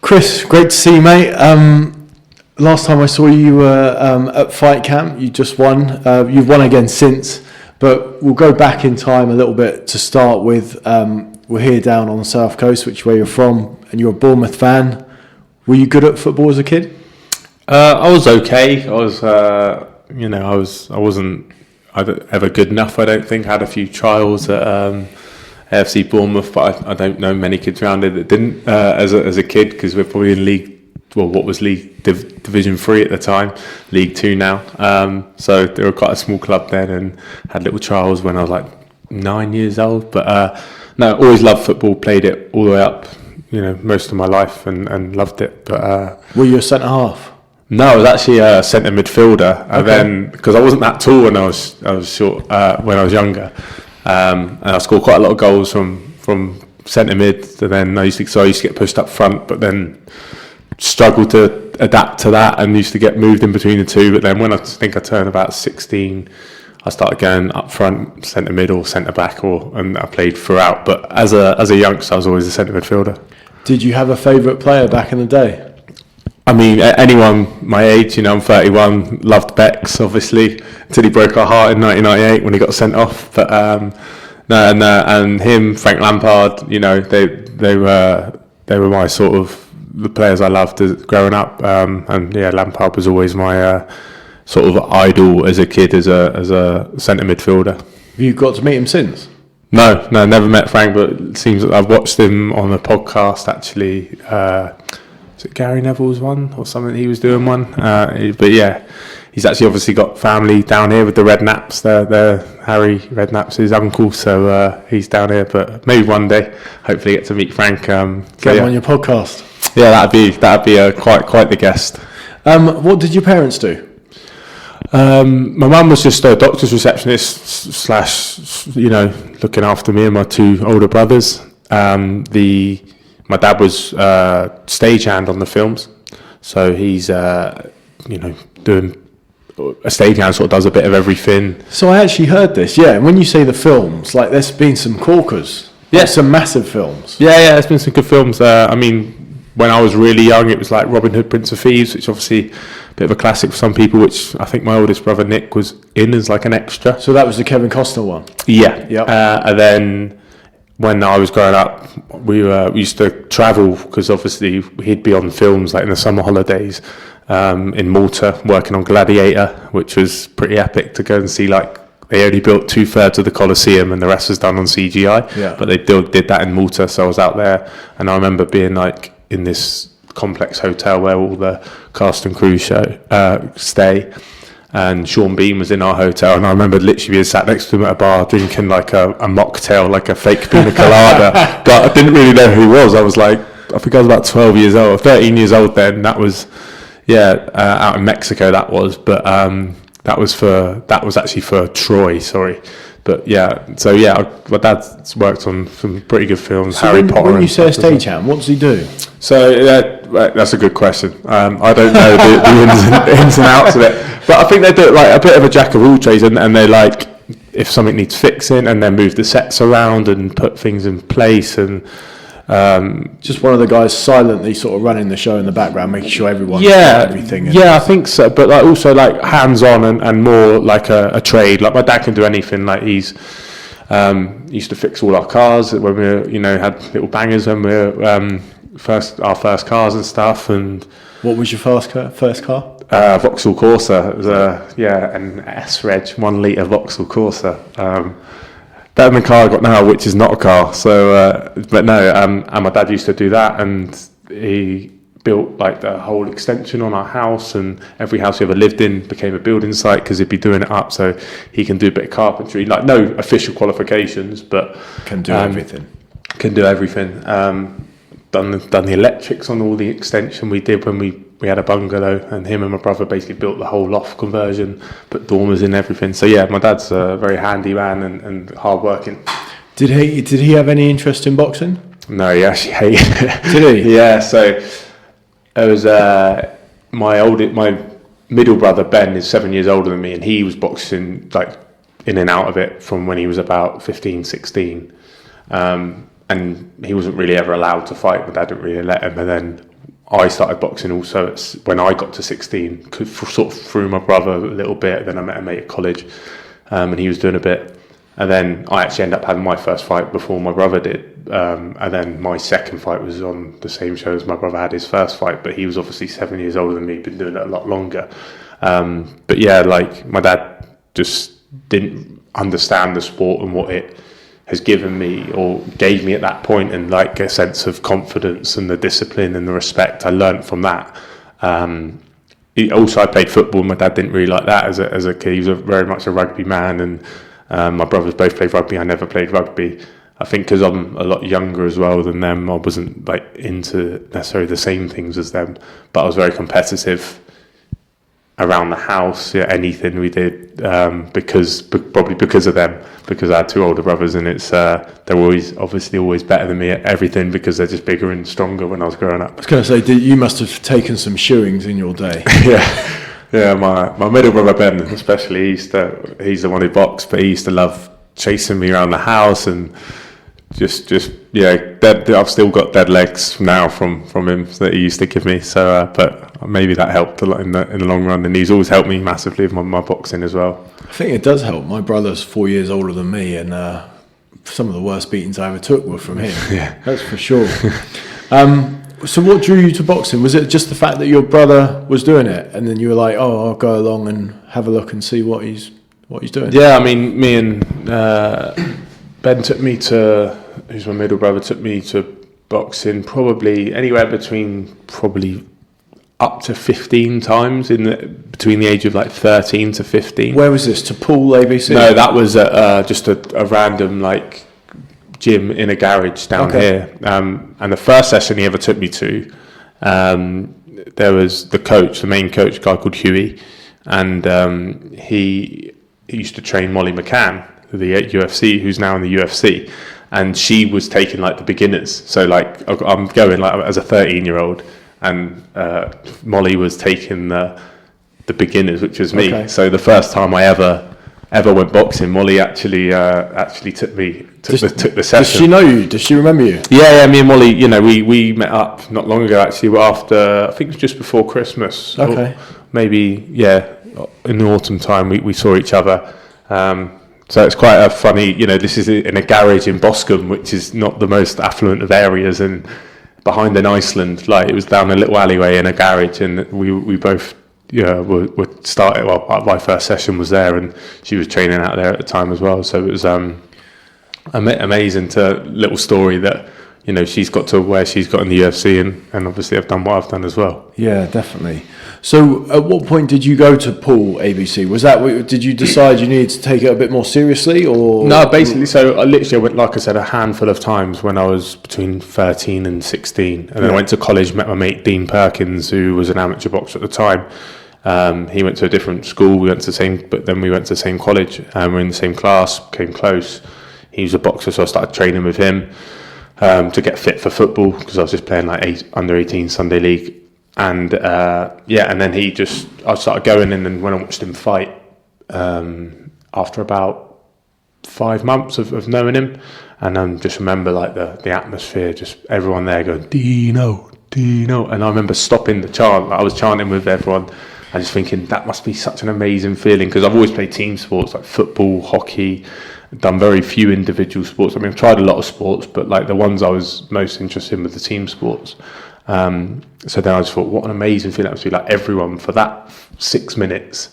Chris, great to see you, mate. Last time I saw you were at fight camp. You just won. You've won again since, but we'll go back in time a little bit to start with. We're here down on the South Coast, which is where you're from, and you're a Bournemouth fan. Were you good at football as a kid? I was okay. I wasn't ever good enough. I don't think. I had a few trials at AFC Bournemouth, but I don't know many kids around here that didn't as a kid, because we're probably in League. Well, what was Division 3 at the time, League 2 now. So they were quite a small club then, and had little trials when I was like 9 years old. But no, always loved football. Played it all the way up, most of my life, and loved it. But were you a centre half? No, I was actually a centre midfielder, and then because I wasn't that tall when I was short when I was younger, and I scored quite a lot of goals from centre mid. And then I used to get pushed up front, but then struggled to adapt to that and used to get moved in between the two. But then when I think I turned about 16, I started going up front, centre mid or centre back, and I played throughout. But as a youngster, I was always a centre midfielder. Did you have a favourite player back in the day? I mean, anyone my age, I'm 31, loved Bex, obviously, until he broke our heart in 1998 when he got sent off. But and him, Frank Lampard, they were my sort of the players I loved growing up. And yeah, Lampard was always my sort of idol as a kid, as a centre midfielder. Have you got to meet him since? No, never met Frank, but it seems that I've watched him on a podcast actually. Is it Gary Neville's one or something? He was doing one. But yeah, he's actually obviously got family down here with the Redknapps. They're Harry Redknapp's his uncle, so he's down here. But maybe one day, hopefully, get to meet Frank. Get him on your podcast. Yeah, that'd be quite the guest. What did your parents do? My mum was just a doctor's receptionist / looking after me and my two older brothers. My dad was stagehand on the films, so he's doing a stagehand, sort of does a bit of everything. So I actually heard this, yeah. And when you say the films, like there's been some corkers, some massive films. Yeah, there's been some good films. I mean, when I was really young, it was like Robin Hood, Prince of Thieves, which obviously a bit of a classic for some people, which I think my oldest brother Nick was in as like an extra. So that was the Kevin Costner one? Yeah. Yep. And then when I was growing up, we used to travel, because obviously he'd be on films like in the summer holidays in Malta, working on Gladiator, which was pretty epic to go and see. Like, they only built 2/3 of the Colosseum and the rest was done on CGI. Yeah. But they did that in Malta, so I was out there, and I remember being like in this complex hotel where all the cast and crew stay. And Sean Bean was in our hotel, and I remember literally being sat next to him at a bar drinking like a mocktail, like a fake pina colada. But I didn't really know who he was. I was like, I think I was about 12 years old, 13 years old then. That was, out in Mexico that was. But that was actually for Troy, sorry. But my dad's worked on some pretty good films. So Harry Potter. When you say a stagehand, what does he do? So that's a good question. I don't know the ins and outs of it, but I think they do like a bit of a jack of all trades, and they like if something needs fixing, and then move the sets around and put things in place, and just one of the guys silently sort of running the show in the background, making sure everyone's got everything. I think so. But like also like hands-on and more like a trade. Like my dad can do anything. Like he's used to fix all our cars when we were, had little bangers when we were our first cars and stuff. And what was your first car? Vauxhall Corsa. It was an S-Reg 1 litre Vauxhall Corsa. Better than the car I got now, which is not a car. So, but no, and my dad used to do that, and he built like the whole extension on our house, and every house we ever lived in became a building site because he'd be doing it up. So he can do a bit of carpentry, like no official qualifications, but can do everything. Done the electrics on all the extension we did when we had a bungalow, and him and my brother basically built the whole loft conversion, put dormers in, everything. So yeah, my dad's a very handy man and hard working. Did he have any interest in boxing? No, he actually hated it. Did he? Yeah, so it was my middle brother Ben is 7 years older than me, and he was boxing like in and out of it from when he was about 15, 16. And he wasn't really ever allowed to fight. My dad didn't really let him. And then I started boxing also when I got to 16, sort of through my brother a little bit. Then I met a mate at college, and he was doing a bit. And then I actually ended up having my first fight before my brother did. And then my second fight was on the same show as my brother had his first fight, but he was obviously 7 years older than me, been doing it a lot longer. But yeah, like my dad just didn't understand the sport and what it has given me or gave me at that point, and like a sense of confidence and the discipline and the respect I learned from that. Also, I played football. My dad didn't really like that as a kid. He was very much a rugby man, and my brothers both played rugby. I never played rugby. I think because I'm a lot younger as well than them, I wasn't like into necessarily the same things as them, but I was very competitive around the house, anything we did, probably because of them, because I had two older brothers, and it's they're always better than me at everything because they're just bigger and stronger when I was growing up. I was going to say, you must have taken some shoeings in your day. Yeah, my middle brother Ben, especially, he's the one who boxed, but he used to love chasing me around the house and just I've still got dead legs now from him that he used to give me. So, but maybe that helped a lot in the long run, and he's always helped me massively with my boxing as well. I think it does help. My brother's 4 years older than me, and some of the worst beatings I ever took were from him. Yeah, that's for sure. So, what drew you to boxing? Was it just the fact that your brother was doing it, and then you were like, "Oh, I'll go along and have a look and see what he's doing"? Yeah, I mean, me and Ben who's my middle brother, took me to boxing probably anywhere between up to 15 times between the age of like 13 to 15. Where was this? To Poole ABC? No, that was just a random like gym in a garage down here. And the first session he ever took me to, there was the main coach, a guy called Haye, and he used to train Molly McCann, the UFC, who's now in the UFC. And she was taking like the beginners. So like I'm going like as a 13-year-old, and Molly was taking the beginners, which was me. Okay. So the first time I ever went boxing, Molly actually took the session. Does she know you? Does she remember you? Yeah. Me and Molly, we met up not long ago actually. After, I think it was just before Christmas. Okay. Maybe in the autumn time we saw each other. So it's quite a funny, this is in a garage in Boscombe, which is not the most affluent of areas, and behind an Iceland, like it was down a little alleyway in a garage, and we both were started. Well, my first session was there, and she was training out there at the time as well. So it was amazing little story that she's got to where she's got in the UFC, and obviously I've done what I've done as well. Yeah, definitely. So at what point did you go to Poole ABC? Did you decide you needed to take it a bit more seriously, or? No, basically, so I literally went, like I said, a handful of times when I was between 13 and 16. And then I went to college, met my mate Dean Perkins, who was an amateur boxer at the time. He went to a different school, we went to the same college, and we're in the same class, became close. He was a boxer, so I started training with him to get fit for football, because I was just playing like under 18 Sunday league. And and then I started going in, and when I watched him fight, after about 5 months of knowing him, and just remember like the atmosphere, just everyone there going Dino, and I remember stopping the chant. I was chanting with everyone, and just thinking that must be such an amazing feeling, because I've always played team sports like football, hockey, done very few individual sports. I mean, I've tried a lot of sports, but like the ones I was most interested in were the team sports. So then I just thought, what an amazing feeling that must be, like everyone for that 6 minutes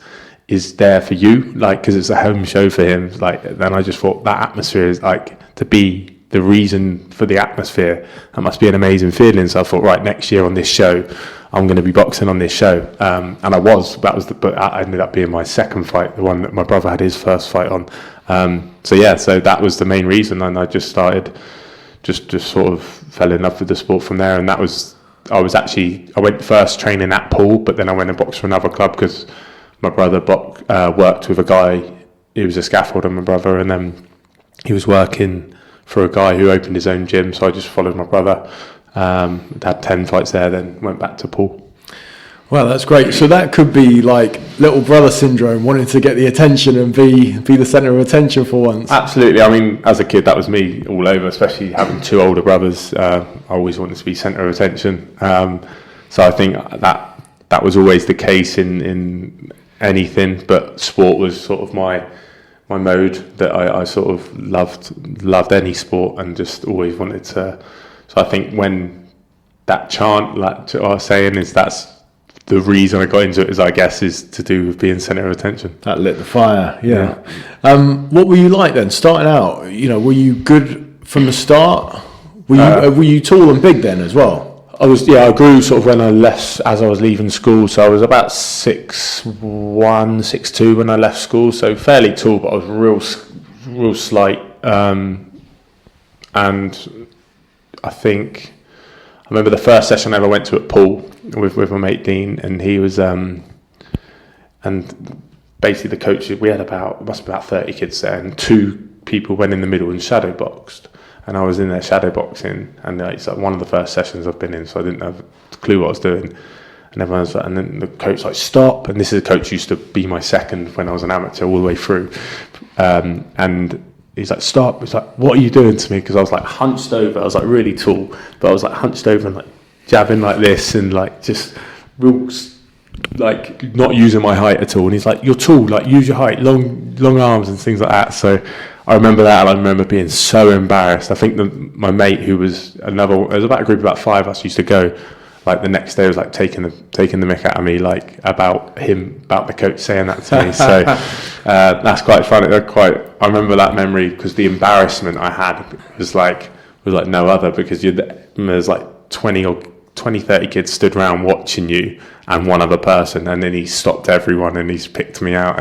is there for you, like, because it's a home show for him. Like, then I just thought that atmosphere is like, to be the reason for the atmosphere, that must be an amazing feeling. So I thought, right, next year on this show, I'm going to be boxing on this show. And I was, but that ended up being my second fight, the one that my brother had his first fight on. So that was the main reason. And I just started, just sort of fell in love with the sport from there. And I went first training at Poole, but then I went and boxed for another club, because my brother worked with a guy, he was a scaffolder, my brother, and then he was working for a guy who opened his own gym, so I just followed my brother. Had 10 fights there, then went back to Poole. Well, that's great. So that could be like little brother syndrome, wanting to get the attention and be the centre of attention for once. Absolutely. I mean, as a kid, that was me all over, especially having two older brothers. I always wanted to be centre of attention. So I think that was always the case in anything, but sport was sort of my mode that I sort of loved any sport and just always wanted to. So I think when that chant, like I was saying, that's the reason I got into it, is to do with being centre of attention. That lit the fire, yeah. What were you like then, starting out? Were you good from the start? Were you tall and big then as well? I grew sort of when I left, as I was leaving school, so I was about 6'1", 6'2" when I left school, so fairly tall, but I was real slight, and I remember the first session I ever went to at Poole with my mate Dean, and he was, and basically the coach, we had must be about 30 kids there, and 2 people went in the middle and shadow boxed. And I was in there shadow boxing, and it's like one of the first sessions I've been in, so I didn't have a clue what I was doing. And everyone was like, and then the coach like, stop. And this is a coach who used to be my second when I was an amateur all the way through. And he's like, stop. He's like, what are you doing to me? Because I was like hunched over. I was like really tall, but I was like hunched over and like jabbing like this and like just real like not using my height at all. And he's like, you're tall, like use your height, long arms and things like that. So I remember that, and I remember being so embarrassed. I think my mate, who was there was about a group of about 5 of us used to go, like the next day was like taking the mick out of me, like about the coach saying that to me. So that's quite funny. I remember that memory because the embarrassment I had was like no other, because there's like 30 kids stood around watching you and one other person, and then he stopped everyone and he's picked me out.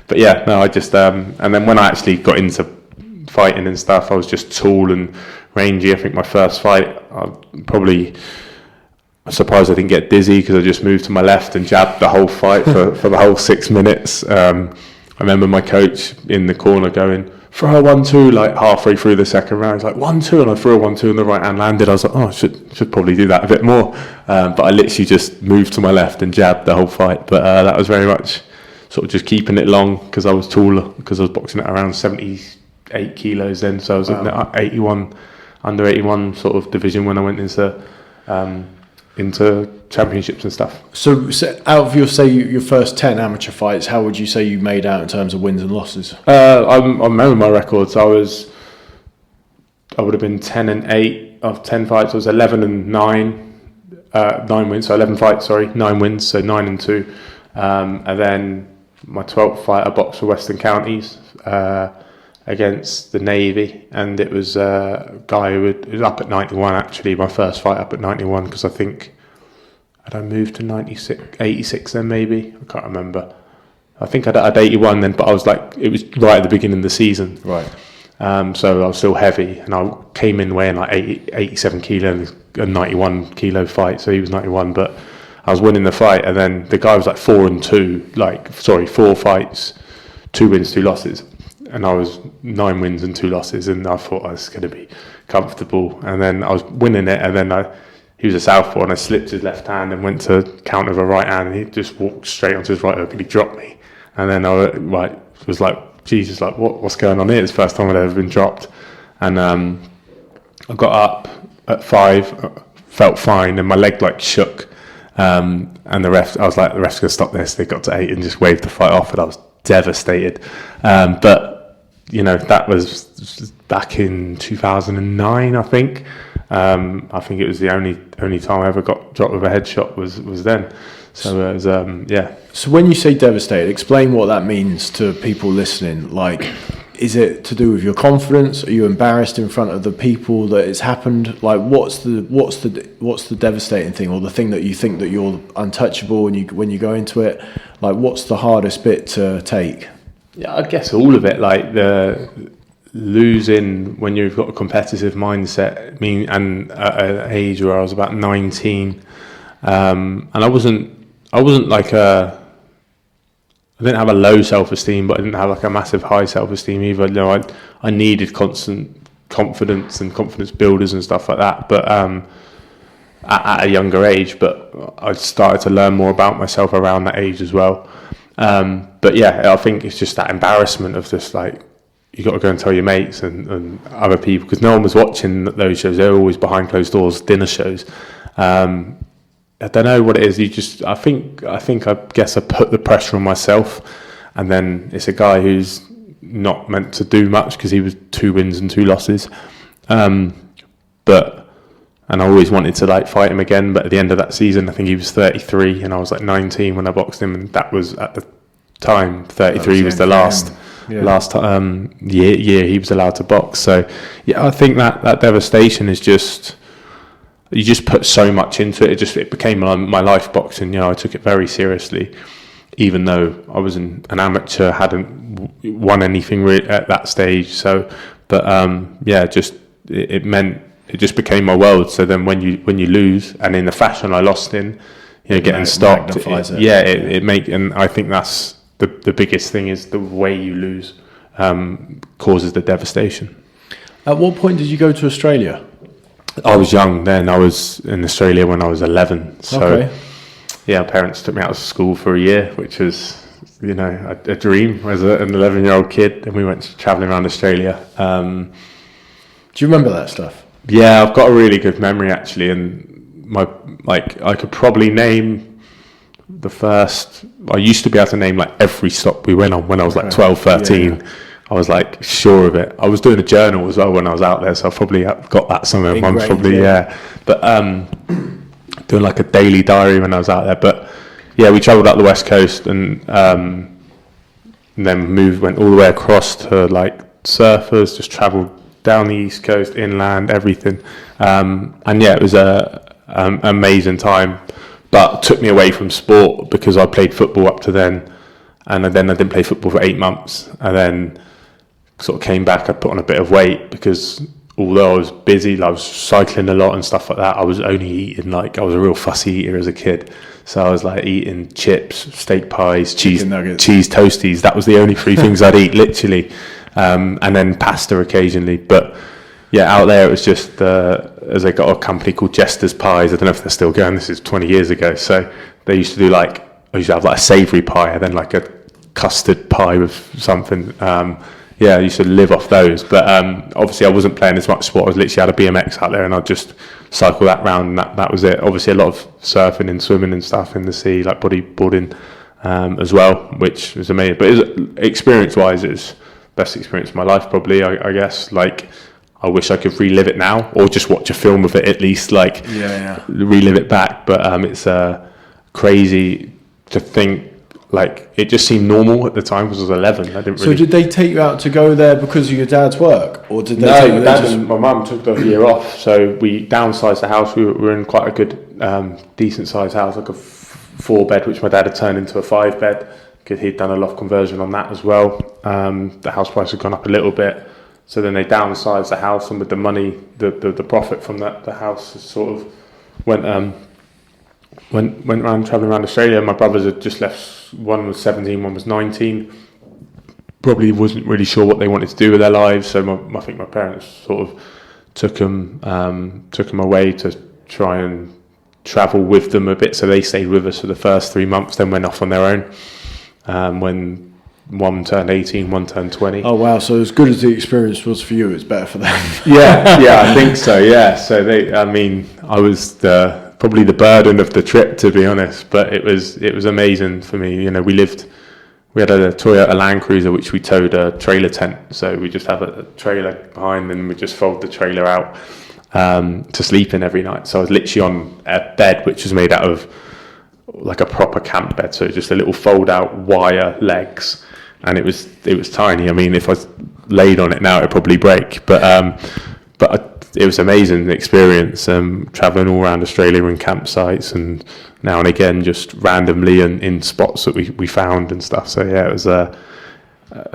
But yeah, no, I just and then when I actually got into fighting and stuff, I was just tall and rangy. I think my first fight, I'm surprised I didn't get dizzy because I just moved to my left and jabbed the whole fight for the whole 6 minutes. I remember my coach in the corner going, throw a 1-2, like halfway through the second round. He's like 1-2, and I threw a 1-2 and the right hand landed. I was like, I should probably do that a bit more. But I literally just moved to my left and jabbed the whole fight. But that was very much sort of just keeping it long because I was taller, because I was boxing at around 78 kilos then. So I was in the 81, under 81 sort of division when I went into championships and stuff. So out of your first 10 amateur fights, how would you say you made out in terms of wins and losses? I remember my records. I would have been 10-8 of 10 fights. I was 11-9, 9 wins. So 11 fights, 9 wins. So 9-2, and then my 12th fight I boxed for Western Counties against the Navy, and it was a guy who was up at 91 actually, my first fight up at 91, because I think I moved to 86 then maybe, I can't remember. I think I'd 81 then, but I was like, it was right at the beginning of the season. Right. So I was still heavy, and I came in weighing like 87 kilo in a 91 kilo fight, so he was 91, but I was winning the fight, and then the guy was like 4 fights, 2 wins, 2 losses. And I was 9 wins and 2 losses, and I thought I was going to be comfortable. And then I was winning it, and then he was a southpaw, and I slipped his left hand and went to counter with a right hand, and he just walked straight onto his right hook and he dropped me. And then I was like, Jesus, like what's going on here? It's the first time I'd ever been dropped. And I got up at 5, felt fine, and my leg like shook. And I was like, the ref's going to stop this. They got to 8 and just waved the fight off, and I was devastated. But that was back in 2009, I think. I think it was the only time I ever got dropped with a headshot was then. So it was, yeah. So when you say devastated, explain what that means to people listening. Like, is it to do with your confidence? Are you embarrassed in front of the people that it's happened? Like, what's the devastating thing, or the thing that you think that you're untouchable when you go into it? Like, what's the hardest bit to take? Yeah, I guess all of it, like the losing when you've got a competitive mindset. And at an age where I was about 19, and I wasn't like I didn't have a low self-esteem, but I didn't have like a massive high self-esteem either. I needed constant confidence and confidence builders and stuff like that. But at a younger age, but I started to learn more about myself around that age as well. But yeah, I think it's just that embarrassment of just like, you got to go and tell your mates and other people, because no one was watching those shows. They were always behind closed doors, dinner shows. I don't know what it is. I guess I put the pressure on myself, and then it's a guy who's not meant to do much because he was 2 wins and 2 losses. And I always wanted to like fight him again, but at the end of that season, I think he was 33 and I was like 19 when I boxed him, and that was at the time 33 was the last year he was allowed to box. So yeah, I think that devastation is just, you just put so much into it. It became my life, boxing. I took it very seriously, even though I was an amateur, hadn't won anything at that stage. So, but it meant, it just became my world. So then when you lose, and in the fashion I lost in, getting stopped, and I think that's the biggest thing, is the way you lose causes the devastation. At what point did you go to Australia? I was young then. I was in Australia when I was 11. So yeah, parents took me out of school for a year, which was a dream as an 11-year-old kid, and we went travelling around Australia. Do you remember that stuff? Yeah, I've got a really good memory actually, and I could probably name the first. I used to be able to name like every stop we went on when I was like 12, 13. Yeah. I was like sure of it. I was doing a journal as well when I was out there, so I probably got that somewhere. Mum's probably but doing like a daily diary when I was out there. But yeah, we travelled up the west coast and then went all the way across to like surfers, just travelled down the east coast, inland, everything, and yeah, it was an amazing time, but took me away from sport because I played football up to then, and then I didn't play football for 8 months, and then sort of came back. I put on a bit of weight because although I was busy, I was cycling a lot and stuff like that, I was only eating, I was a real fussy eater as a kid, so I was like eating chips, steak pies, cheese toasties. That was the only 3 things I'd eat, literally. And then pasta occasionally. But yeah, out there it was just as I got a company called Jester's Pies. I don't know if they're still going, this is 20 years ago. So they used to do I used to have like a savoury pie and then like a custard pie with something. I used to live off those. But obviously I wasn't playing as much sport. I was literally had a BMX out there and I'd just cycle that round, and that was it. Obviously a lot of surfing and swimming and stuff in the sea, like bodyboarding as well, which was amazing. But experience-wise, it's best experience of my life probably, I guess. I wish I could relive it now, or just watch a film of it at least, relive it back. But it's crazy to think, it just seemed normal at the time because I was 11. I didn't really... So did they take you out to go there because of your dad's work, or did they take you there? My mum took the year off, so we downsized the house. We were in quite a good, decent sized house, like a 4-bed, which my dad had turned into a 5-bed. Because he'd done a loft conversion on that as well. The house price had gone up a little bit, so then they downsized the house, and with the money, the profit from the house sort of went around travelling around Australia. My brothers had just left. One was 17, one was 19. Probably wasn't really sure what they wanted to do with their lives, so I think my parents sort of took them away to try and travel with them a bit. So they stayed with us for the first 3 months, then went off on their own. When one turned 18, one turned 20. Oh wow! So as good as the experience was for you, it's better for them. yeah, I think so. Yeah, so I was probably the burden of the trip, to be honest. But it was amazing for me. We had a Toyota Land Cruiser which we towed a trailer tent. So we just have a trailer behind, and we just fold the trailer out to sleep in every night. So I was literally on a bed which was made out of like a proper camp bed, so just a little fold out wire legs, and it was tiny. If I laid on it now it'd probably break, but it was an amazing experience, traveling all around Australia in campsites, and now and again just randomly in spots that we found and stuff. So yeah, it was a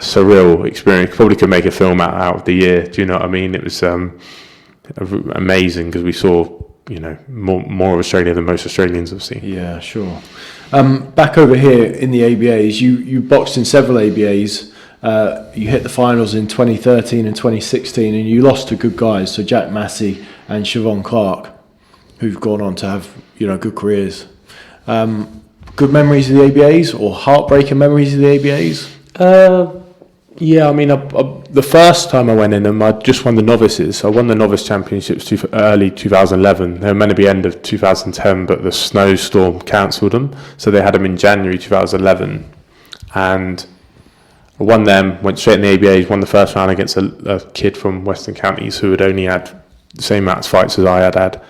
surreal experience. Probably could make a film out of the year, do you know what I mean? It was amazing because we saw more of Australia than most Australians have seen. Yeah, sure. Back over here in the ABAs, you boxed in several ABAs. You hit the finals in 2013 and 2016, and you lost to good guys, so Jack Massey and Siobhan Clark, who've gone on to have good careers. Good memories of the ABAs, or heartbreaking memories of the ABAs? Yeah, I mean, the first time I went in them, I just won the novices. I won the novice championships early 2011. They were meant to be end of 2010, but the snowstorm cancelled them. So they had them in January 2011. And I won them, went straight in the ABAs, won the first round against a kid from Western Counties who had only had the same amount of fights as I had.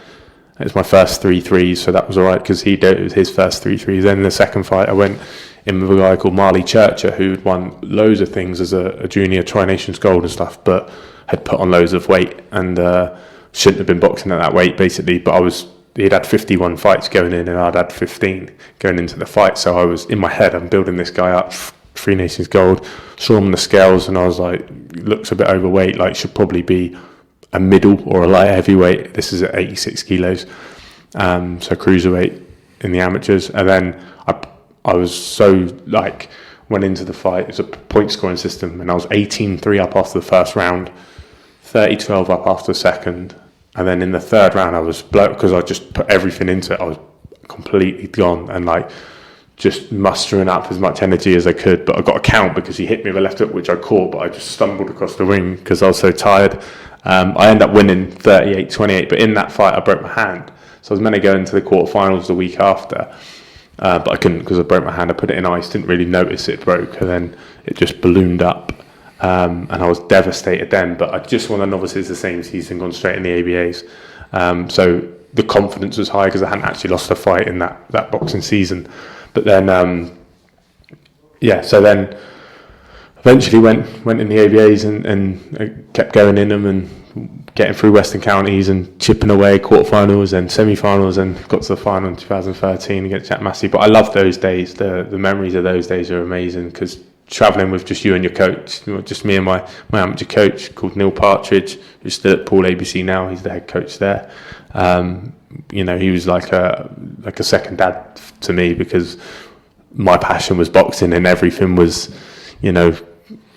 It was my first 3-3s, so that was all right because it was his first 3-3s. Then in the second fight, I went in with a guy called Marley Churcher, who'd won loads of things as a junior, Tri-Nations Gold and stuff, but had put on loads of weight and shouldn't have been boxing at that weight, basically. But he'd had 51 fights going in, and I'd had 15 going into the fight. So I was, in my head, I'm building this guy up, Tri-Nations Gold, saw him on the scales, and I was like, looks a bit overweight, like should probably be a middle or a light heavyweight. This is at 86 kilos, so cruiserweight in the amateurs. And then I was so went into the fight. It was a point scoring system, and I was 18-3 up after the first round, 30-12 up after the second, and then in the third round I was blown because I just put everything into it. I was completely gone and just mustering up as much energy as I could, but I got a count because he hit me with a left hook, which I caught, but I just stumbled across the ring because I was so tired. I ended up winning 38-28, but in that fight I broke my hand. So I was meant to go into the quarterfinals the week after, but I couldn't because I broke my hand. I put it in ice, didn't really notice it broke, and then it just ballooned up. And I was devastated then, but I just won the novices the same season, gone straight in the ABAs. So the confidence was high because I hadn't actually lost a fight in that boxing season. But then, so then eventually went in the ABAs and kept going in them and getting through Western Counties and chipping away quarterfinals and semi-finals and got to the final in 2013 against Jack Massey. But I love those days. The memories of those days are amazing because travelling with just you and your coach, just me and my amateur coach called Neil Partridge, who's still at Paul ABC now. He's the head coach there. He was like a second dad to me because my passion was boxing and everything was,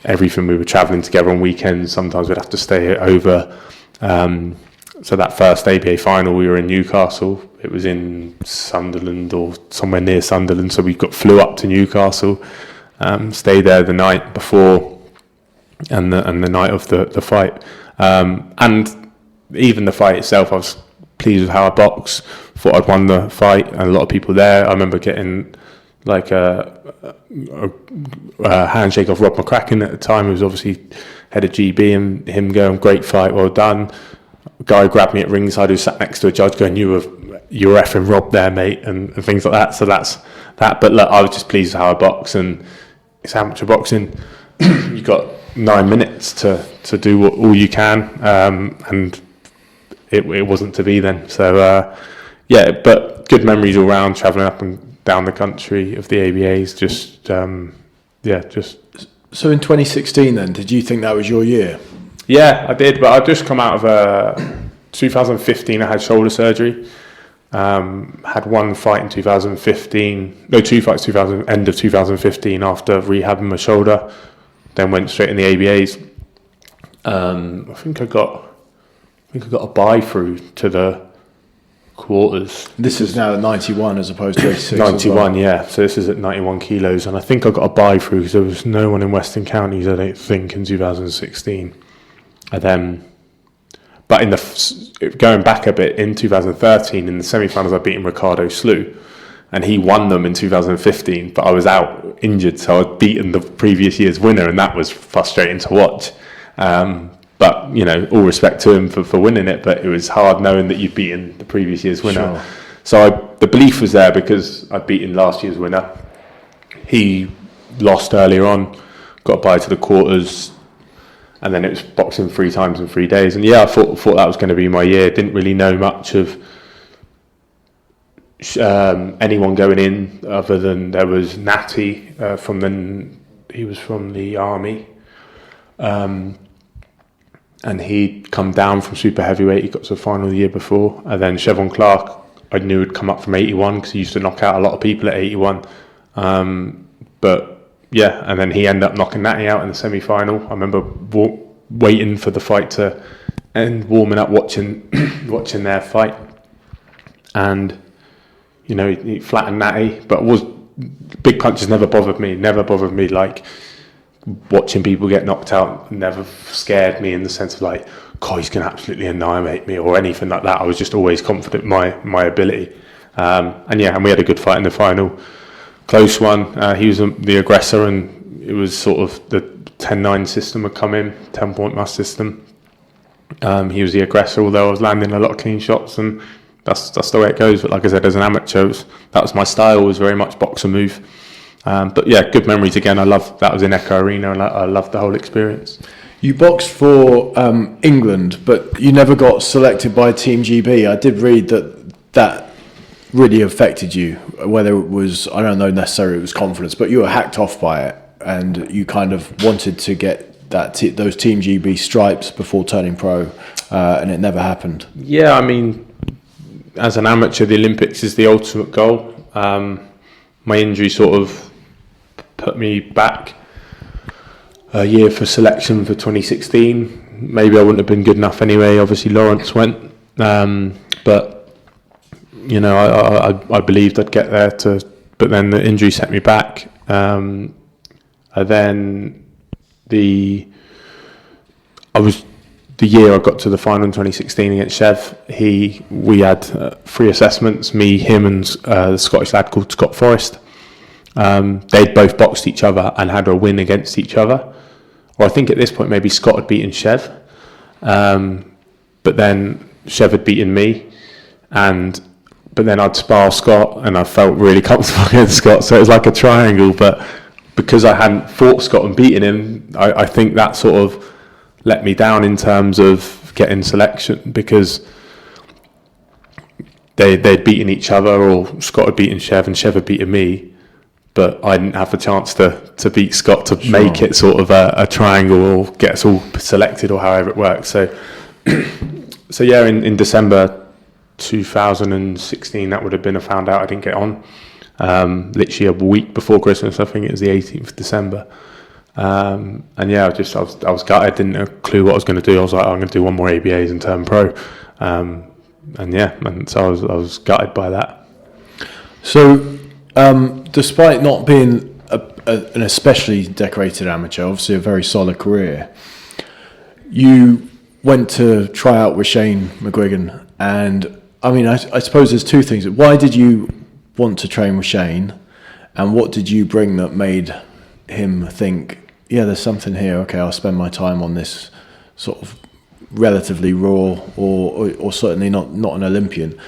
everything. We were travelling together on weekends. Sometimes we'd have to stay over. So that first ABA final, we were in Newcastle. It was in Sunderland or somewhere near Sunderland. So we flew up to Newcastle, stayed there the night before and the night of the fight. And even the fight itself, I was pleased with how I boxed. Thought I'd won the fight, and a lot of people there. I remember getting a handshake off Rob McCracken at the time, who was obviously head of GB, and him going, "Great fight, well done." A guy grabbed me at ringside who sat next to a judge going, "You were effing Rob there, mate," and things like that. So that's that. But look, I was just pleased with how I box, and it's amateur boxing. You got 9 minutes to do all you can, and it wasn't to be then. So but good memories all round, travelling up and down the country of the ABAs. So in 2016 then, did you think that was your year? Yeah, I did, but I'd just come out of 2015. I had shoulder surgery. Had one fight in 2015. No, two fights end of 2015 after rehabbing my shoulder. Then went straight in the ABAs. I think I got a buy through to the quarters. This is now at 91 as opposed to 86. 91, yeah. So this is at 91 kilos, and I think I got a buy through because there was no one in Western Counties, I don't think, in 2016. And then, but going back a bit, in 2013, in the semi-finals, I beat Ricardo Slew, and he won them in 2015. But I was out injured, so I'd beaten the previous year's winner, and that was frustrating to watch. But, all respect to him for winning it, but it was hard knowing that you'd beaten the previous year's winner. Sure. So the belief was there because I'd beaten last year's winner. He lost earlier on, got by to the quarters, and then it was boxing 3 times in 3 days. And I thought that was going to be my year. Didn't really know much of anyone going in other than there was Natty he was from the army. And he'd come down from super heavyweight. He got to the final the year before. And then Chevron Clark, I knew had come up from 81 because he used to knock out a lot of people at 81. And then he ended up knocking Natty out in the semi-final. I remember waiting for the fight to end, warming up, watching their fight. And, he flattened Natty, but big punches never bothered me. Like watching people get knocked out never scared me in the sense of like, God, he's going to absolutely annihilate me or anything like that. I was just always confident in my ability. And we had a good fight in the final. Close one. He was the aggressor, and it was sort of the 10-9 system had come in, 10-point must system. He was the aggressor, although I was landing a lot of clean shots, and that's the way it goes. But like I said, as an amateur, that was my style, was very much boxer move. But yeah, good memories again. That was in Echo Arena, and I loved the whole experience. You boxed for England, but you never got selected by Team GB. I did read that really affected you, whether it was, I don't know necessarily it was confidence, but you were hacked off by it, and you kind of wanted to get those Team GB stripes before turning pro, and it never happened. Yeah, I mean, as an amateur, the Olympics is the ultimate goal. My injury sort of put me back a year for selection for 2016. Maybe I wouldn't have been good enough anyway. Obviously, Lawrence went, but you know, I believed I'd get there. But then the injury set me back. The year I got to the final in 2016 against Chev, we had 3 assessments, me, him, and the Scottish lad called Scott Forrest. They'd both boxed each other and had a win against each other. Or I think at this point maybe Scott had beaten Chev, but then Chev had beaten me, but then I'd spar Scott, and I felt really comfortable against Scott. So it was like a triangle, but because I hadn't fought Scott and beaten him, I think that sort of let me down in terms of getting selection, because they'd beaten each other, or Scott had beaten Chev and Chev had beaten me, but I didn't have the chance to beat Scott to make it sort of a triangle or get us all selected or however it works. So yeah, in December 2016, that would have been, I found out I didn't get on. Literally a week before Christmas, I think it was the 18th of December. And yeah, I was gutted, didn't have a clue what I was going to do. I was like, I'm going to do one more ABAs and turn pro. And so I was gutted by that. So, despite not being an especially decorated amateur, obviously a very solid career, you went to try out with Shane McGuigan. And I mean, I suppose there's 2 things. Why did you want to train with Shane? And what did you bring that made him think, yeah, there's something here, okay, I'll spend my time on this sort of relatively raw or certainly not an Olympian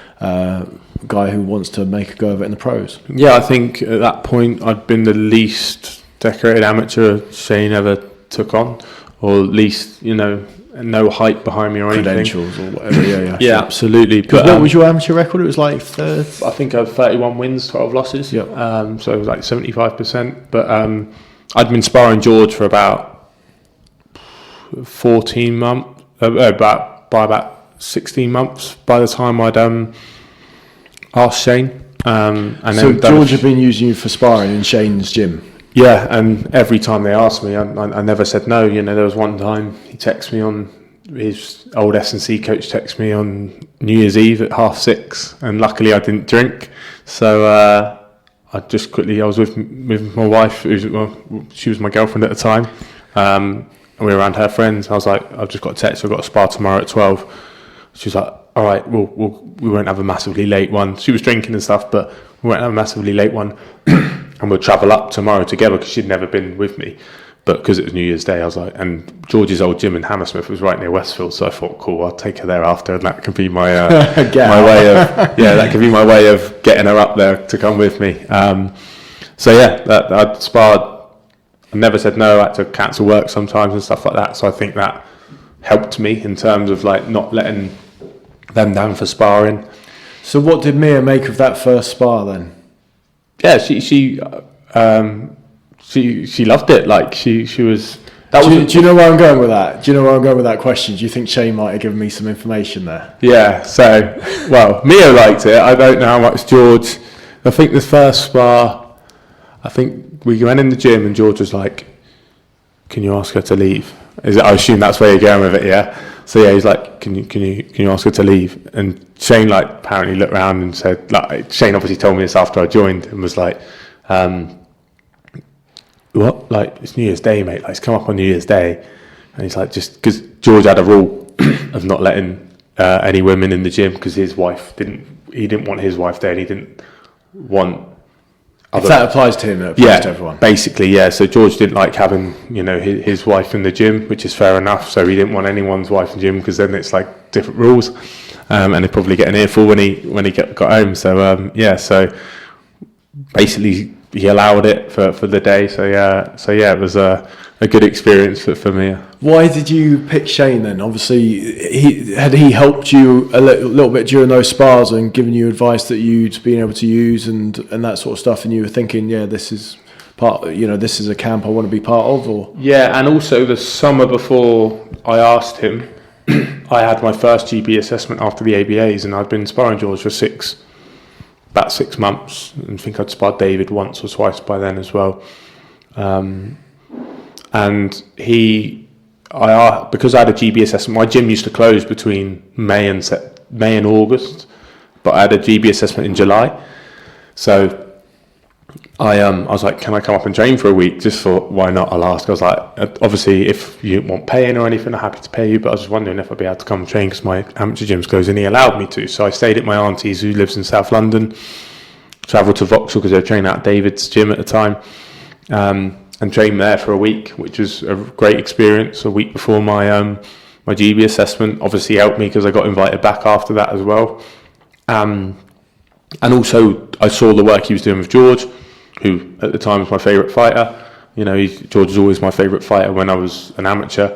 guy who wants to make a go of it in the pros? Yeah, I think at that point I'd been the least decorated amateur Shane ever took on, or at least, you know, no hype behind me or anything. Credentials or whatever, yeah. Yeah, absolutely. But what was your amateur record? It was like third? I think I had 31 wins, 12 losses. Yep. So it was like 75%. But I'd been sparring George for about 14 months, about 16 months by the time I'd asked Shane. And so then George had been using you for sparring in Shane's gym? Yeah, and every time they asked me, I never said no. You know, there was one time he texted me on, his old S&C coach texted me on New Year's Eve at 6:30, and luckily I didn't drink. So I was with my wife, she was my girlfriend at the time, and we were around her friends. I was like, I've just got a text, I've got a spar tomorrow at 12. She was like, all right, we won't have a massively late one. She was drinking and stuff, but we won't have a massively late one. And we'll travel up tomorrow together, because she'd never been with me. But because it was New Year's Day, I was like, and George's old gym in Hammersmith was right near Westfield, so I thought, cool, I'll take her there after, and that could be my that could be my way of getting her up there to come with me. So yeah, I'd sparred. I never said no. I had to cancel work sometimes and stuff like that. So I think that helped me in terms of like not letting them down for sparring. So what did Mia make of that first spar then? Yeah, she loved it. Like she was. Do you know where I'm going with that? Do you know where I'm going with that question? Do you think Shane might have given me some information there? Yeah. So, well, Mia liked it. I don't know how much George. I think the first spar, I think we went in the gym and George was like, "Can you ask her to leave?" I assume that's where you're going with it, yeah. So yeah, he's like, "Can you ask her to leave?" And Shane like apparently looked around and said, like, Shane obviously told me this after I joined and was like, what? Like, it's New Year's Day, mate. Like, it's come up on New Year's Day. And he's like, just because George had a rule of not letting any women in the gym because his wife he didn't want his wife there, and he didn't want If that applies to him, it applies to everyone. Basically, yeah. So George didn't like having, his wife in the gym, which is fair enough. So he didn't want anyone's wife in the gym because then it's like different rules, and he'd probably get an earful when he got home. So so basically he allowed it for the day. So it was a good experience for me. Why did you pick Shane then? Obviously, he helped you a little bit during those spars and given you advice that you'd been able to use and that sort of stuff, and you were thinking, this is this is a camp I want to be part of, or and also the summer before I asked him, I had my first GP assessment after the ABAs, and I'd been sparring George for about 6 months, and I think I'd sparred David once or twice by then as well, and because I had a GB assessment, my gym used to close between May and August, but I had a GB assessment in July. So I was like, can I come up and train for a week? Just for why not? I'll ask. I was like, obviously, if you want paying or anything, I'm happy to pay you. But I was just wondering if I'd be able to come and train because my amateur gym's closed, and he allowed me to. So I stayed at my auntie's, who lives in South London. Travelled to Vauxhall because they were training at David's gym at the time. And trained there for a week, which was a great experience. A week before my GB assessment, obviously helped me because I got invited back after that as well. And also I saw the work he was doing with George, who at the time was my favourite fighter. George was always my favourite fighter when I was an amateur.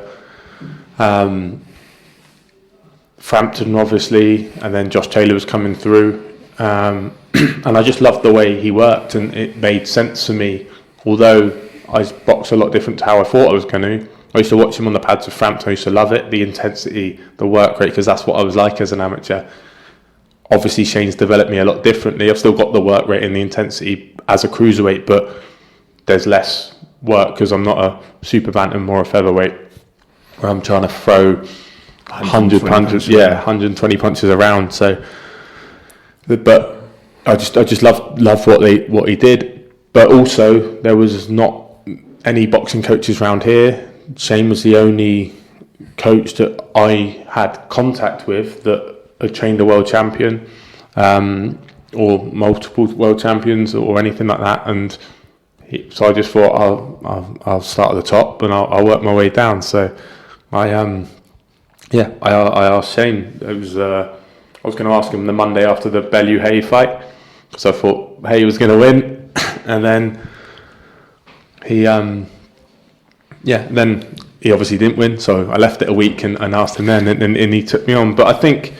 Frampton, obviously, and then Josh Taylor was coming through. And I just loved the way he worked, and it made sense to me, although I boxed a lot different to how I thought I was going to. I used to watch him on the pads with Frampton. I used to love it, the intensity, the work rate, because that's what I was like as an amateur. Obviously, Shane's developed me a lot differently. I've still got the work rate and the intensity as a cruiserweight, but there's less work because I'm not a super bantam or a featherweight where I'm trying to throw 100 punches, 120 punches around. So, but I just love what he did. But also, there was not any boxing coaches around here. Shane was the only coach that I had contact with that had trained a world champion, or multiple world champions, or anything like that. And so I just thought I'll start at the top and I'll work my way down. So I asked Shane. I was going to ask him the Monday after the Bellew Haye fight because I thought Haye was going to win, and then then he obviously didn't win, so I left it a week and asked him then, and he took me on. But I think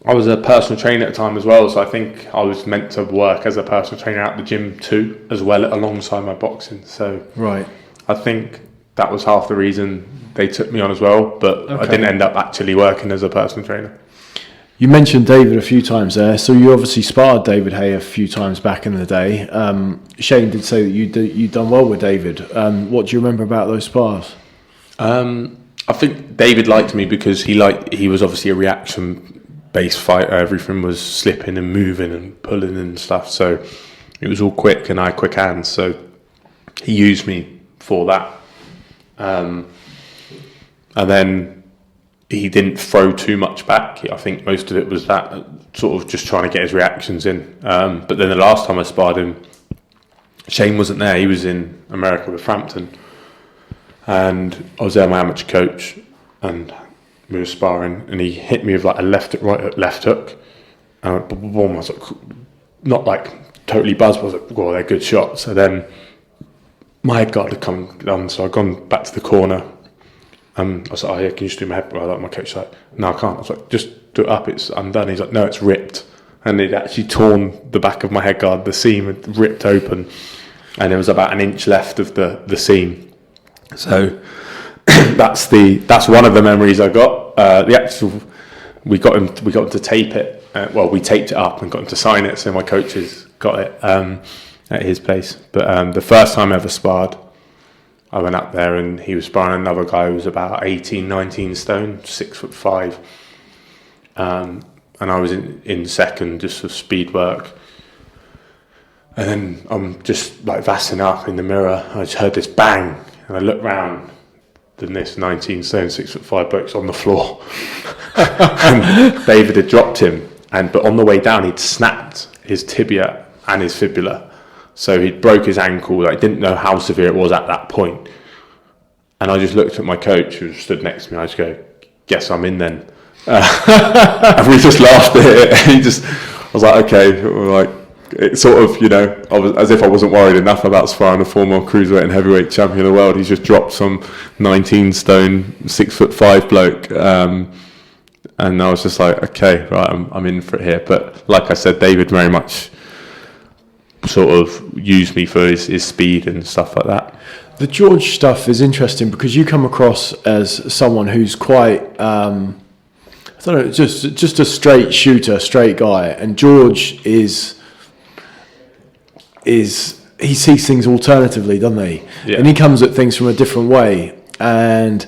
I was a personal trainer at the time as well, so I think I was meant to work as a personal trainer at the gym too, as well, alongside my boxing. So right, I think that was half the reason they took me on as well, but I didn't end up actually working as a personal trainer. You mentioned David a few times there, so you obviously sparred David Haye a few times back in the day. Shane did say that you'd done well with David. What do you remember about those spars? I think David liked me because he was obviously a reaction-based fighter. Everything was slipping and moving and pulling and stuff, so it was all quick, and I had quick hands, so he used me for that. And then he didn't throw too much back. I think most of it was that sort of just trying to get his reactions in. But then the last time I sparred him, Shane wasn't there. He was in America with Frampton. And I was there, my amateur coach, and we were sparring, and he hit me with like a left hook. And I was like, not like totally buzzed, but I was like, well, they're good shots. So then my head guard had come down, so I'd gone back to the corner. I was like, oh yeah, can you just do my head? Like, my coach was like, no, I can't. I was like, just do it up, it's undone. He's like, no, it's ripped. And it actually torn the back of my head guard, the seam had ripped open, and there was about an inch left of the seam. So that's one of the memories I got. We got him to tape it. We taped it up and got him to sign it, so my coaches got it at his place. But the first time I ever sparred, I went up there and he was sparring another guy who was about 18, 19 stone, 6'5". And I was in second, just for speed work. And then I'm just like vassing up in the mirror. I just heard this bang, and I looked round, and this 19 stone, 6'5" bloke's on the floor. And David had dropped him, but on the way down, he'd snapped his tibia and his fibula. So he'd broke his ankle. I didn't know how severe it was at that point. And I just looked at my coach who stood next to me. I just go, guess I'm in then. And we just laughed at it. I was like, okay, like, it sort of, I was as if I wasn't worried enough about sparring a former cruiserweight and heavyweight champion of the world. He's just dropped some 19 stone, 6'5" bloke. And I was just like, okay, right, I'm in for it here. But like I said, David very much sort of used me for his speed and stuff like that. The George stuff is interesting because you come across as someone who's quite, I don't know, just a straight shooter, straight guy. And George he sees things alternatively, doesn't he? Yeah. And he comes at things from a different way. And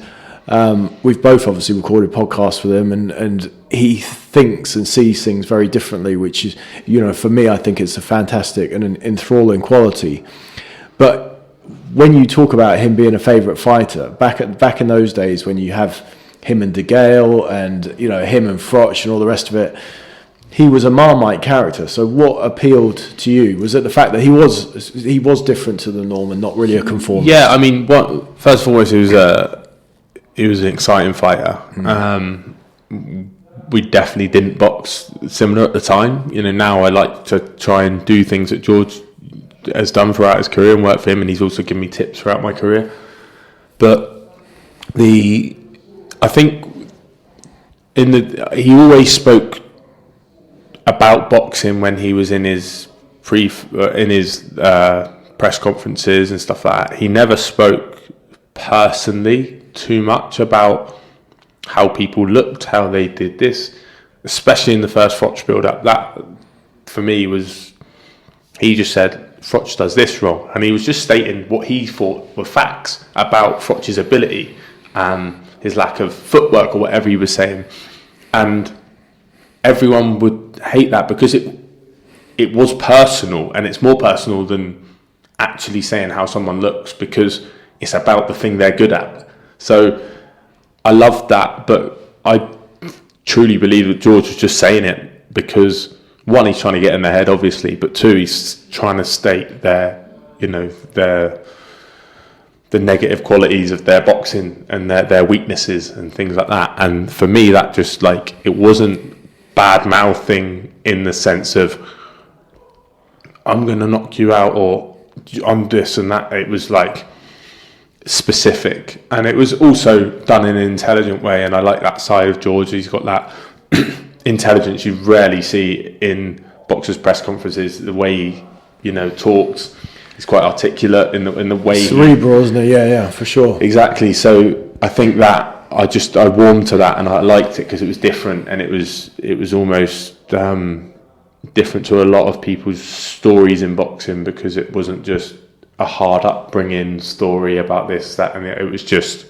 we've both obviously recorded podcasts with him, and he thinks and sees things very differently, which is, for me, I think it's a fantastic and an enthralling quality. But when you talk about him being a favourite fighter, back in those days when you have him and DeGale and him and Froch and all the rest of it, he was a Marmite character. So what appealed to you? Was it the fact that he was different to the norm and not really a conformist? Yeah, I mean, first and foremost, he was an exciting fighter. We definitely didn't box similar at the time. Now I like to try and do things that George has done throughout his career and work for him, and he's also given me tips throughout my career. But I think he always spoke about boxing when he was in his press conferences and stuff like that. He never spoke personally too much about how people looked, how they did this, especially in the first Froch build-up. That, for me, he just said, Froch does this wrong. And he was just stating what he thought were facts about Froch's ability, his lack of footwork or whatever he was saying. And everyone would hate that because it was personal, and it's more personal than actually saying how someone looks, because it's about the thing they're good at. So I loved that, but I truly believe that George was just saying it because, one, he's trying to get in their head, obviously, but two, he's trying to state the negative qualities of their boxing and their weaknesses and things like that. And for me, that just, like, it wasn't bad mouthing in the sense of I'm going to knock you out or I'm this and that. It was like specific, and it was also done in an intelligent way, and I like that side of George. He's got that intelligence you rarely see in boxers' press conferences. The way he talks, he's quite articulate in the way cerebral, isn't he? Yeah, for sure. Exactly. So I think that I warmed to that, and I liked it because it was different, and it was almost different to a lot of people's stories in boxing, because it wasn't just a hard upbringing story about this, that, and it was just,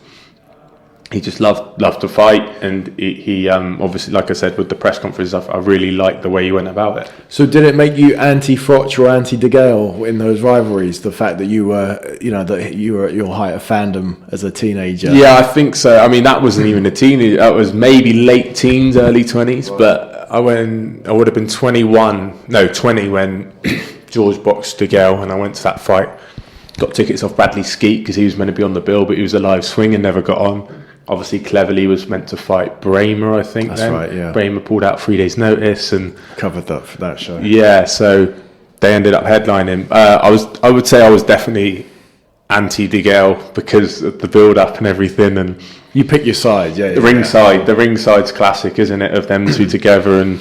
he just loved to fight, and he obviously, like I said, with the press conference stuff, I really liked the way he went about it. So did it make you anti-Froch or anti-DeGale in those rivalries, the fact that you were at your height of fandom as a teenager? Yeah, I think so. I mean, that wasn't even a teenager, that was maybe late teens, early 20s, but I would have been 20 when George boxed DeGale, and I went to that fight. Got tickets off Bradley Skeet because he was meant to be on the bill, but he was a live swing and never got on. Obviously, Cleverly was meant to fight Bramer, I think. That's right, yeah. Bramer pulled out 3 days' notice and covered that for that show. Yeah, so they ended up headlining. I would say I was definitely anti-DeGale because of the build-up and everything. And you pick your side, yeah. The ringside's classic, isn't it, of them two together? And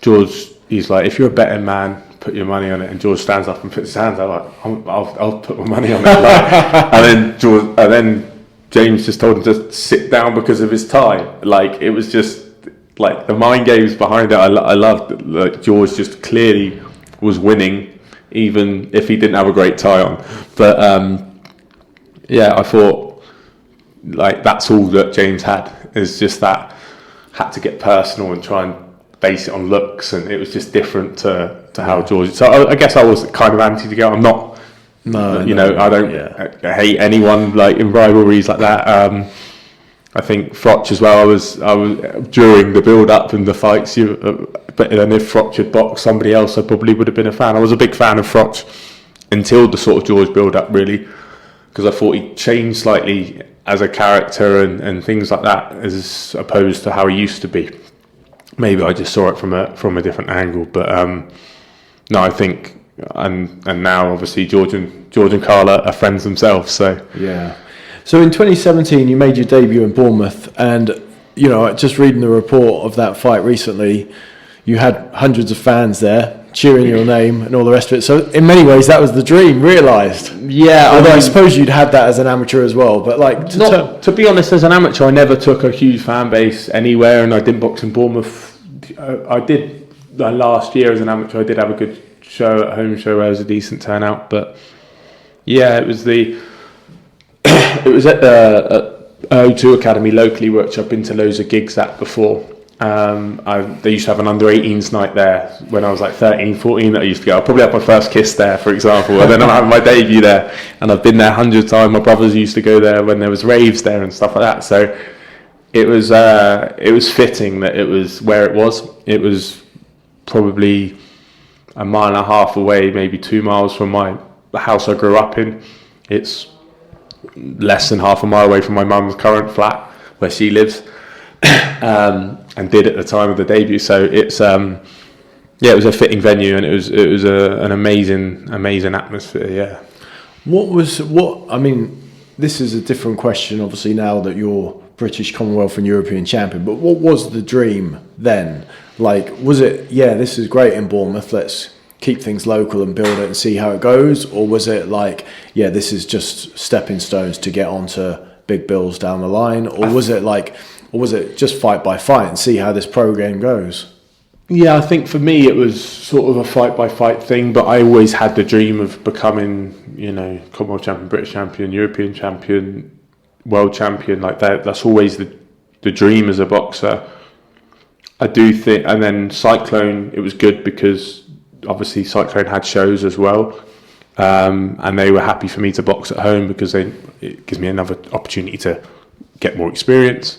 George, he's like, if you're a betting man, put your money on it. And George stands up and puts his hands out like, I'll put my money on it. And then James just told him to sit down because of his tie. Like, it was just like the mind games behind it. I loved it. Like, George just clearly was winning, even if he didn't have a great tie on. But I thought, like, that's all that James had, is just that had to get personal and try and base it on looks, and it was just different to to how George. So I guess I was kind of anti DeGale. I'm not. I don't I hate anyone like in rivalries like that. I think Froch as well. I was during the build up and the fights. But then if Froch had boxed somebody else, I probably would have been a fan. I was a big fan of Froch until the sort of George build up, really, because I thought he changed slightly as a character and things like that, as opposed to how he used to be. Maybe I just saw it from a different angle, but no, I think and now obviously George and Carla are friends themselves. So yeah. So in 2017, you made your debut in Bournemouth, and just reading the report of that fight recently, you had hundreds of fans there cheering your name and all the rest of it. So in many ways, that was the dream realised. Yeah, although I suppose you'd had that as an amateur as well. But like to be honest, as an amateur, I never took a huge fan base anywhere, and I didn't box in Bournemouth. I did last year as an amateur. I did have a good show at home show where there was a decent turnout, but yeah, it was at the O2 Academy locally, which I've been to loads of gigs at before. They used to have an under-18s night there when I was like 13, 14 that I used to go. I probably had my first kiss there, for example, and then I had my debut there, and I've been there hundreds of times. My brothers used to go there when there was raves there and stuff like that. So it was fitting that it was where it was. It was probably a mile and a half away, maybe 2 miles from the house I grew up in. It's less than half a mile away from my mum's current flat where she lives, and did at the time of the debut. So it's it was a fitting venue, and it was an amazing atmosphere. Yeah. I mean, this is a different question obviously now that you're British, Commonwealth and European champion, but what was the dream then? Like, was it, this is great in Bournemouth, let's keep things local and build it and see how it goes? Or was it like, this is just stepping stones to get onto big bills down the line? Or was it just fight by fight and see how this pro game goes? Yeah, I think for me it was sort of a fight by fight thing, but I always had the dream of becoming, Commonwealth champion, British champion, European champion, world champion, like that. That's always the dream as a boxer. I do think, and then Cyclone, it was good because obviously Cyclone had shows as well, and they were happy for me to box at home because it gives me another opportunity to get more experience,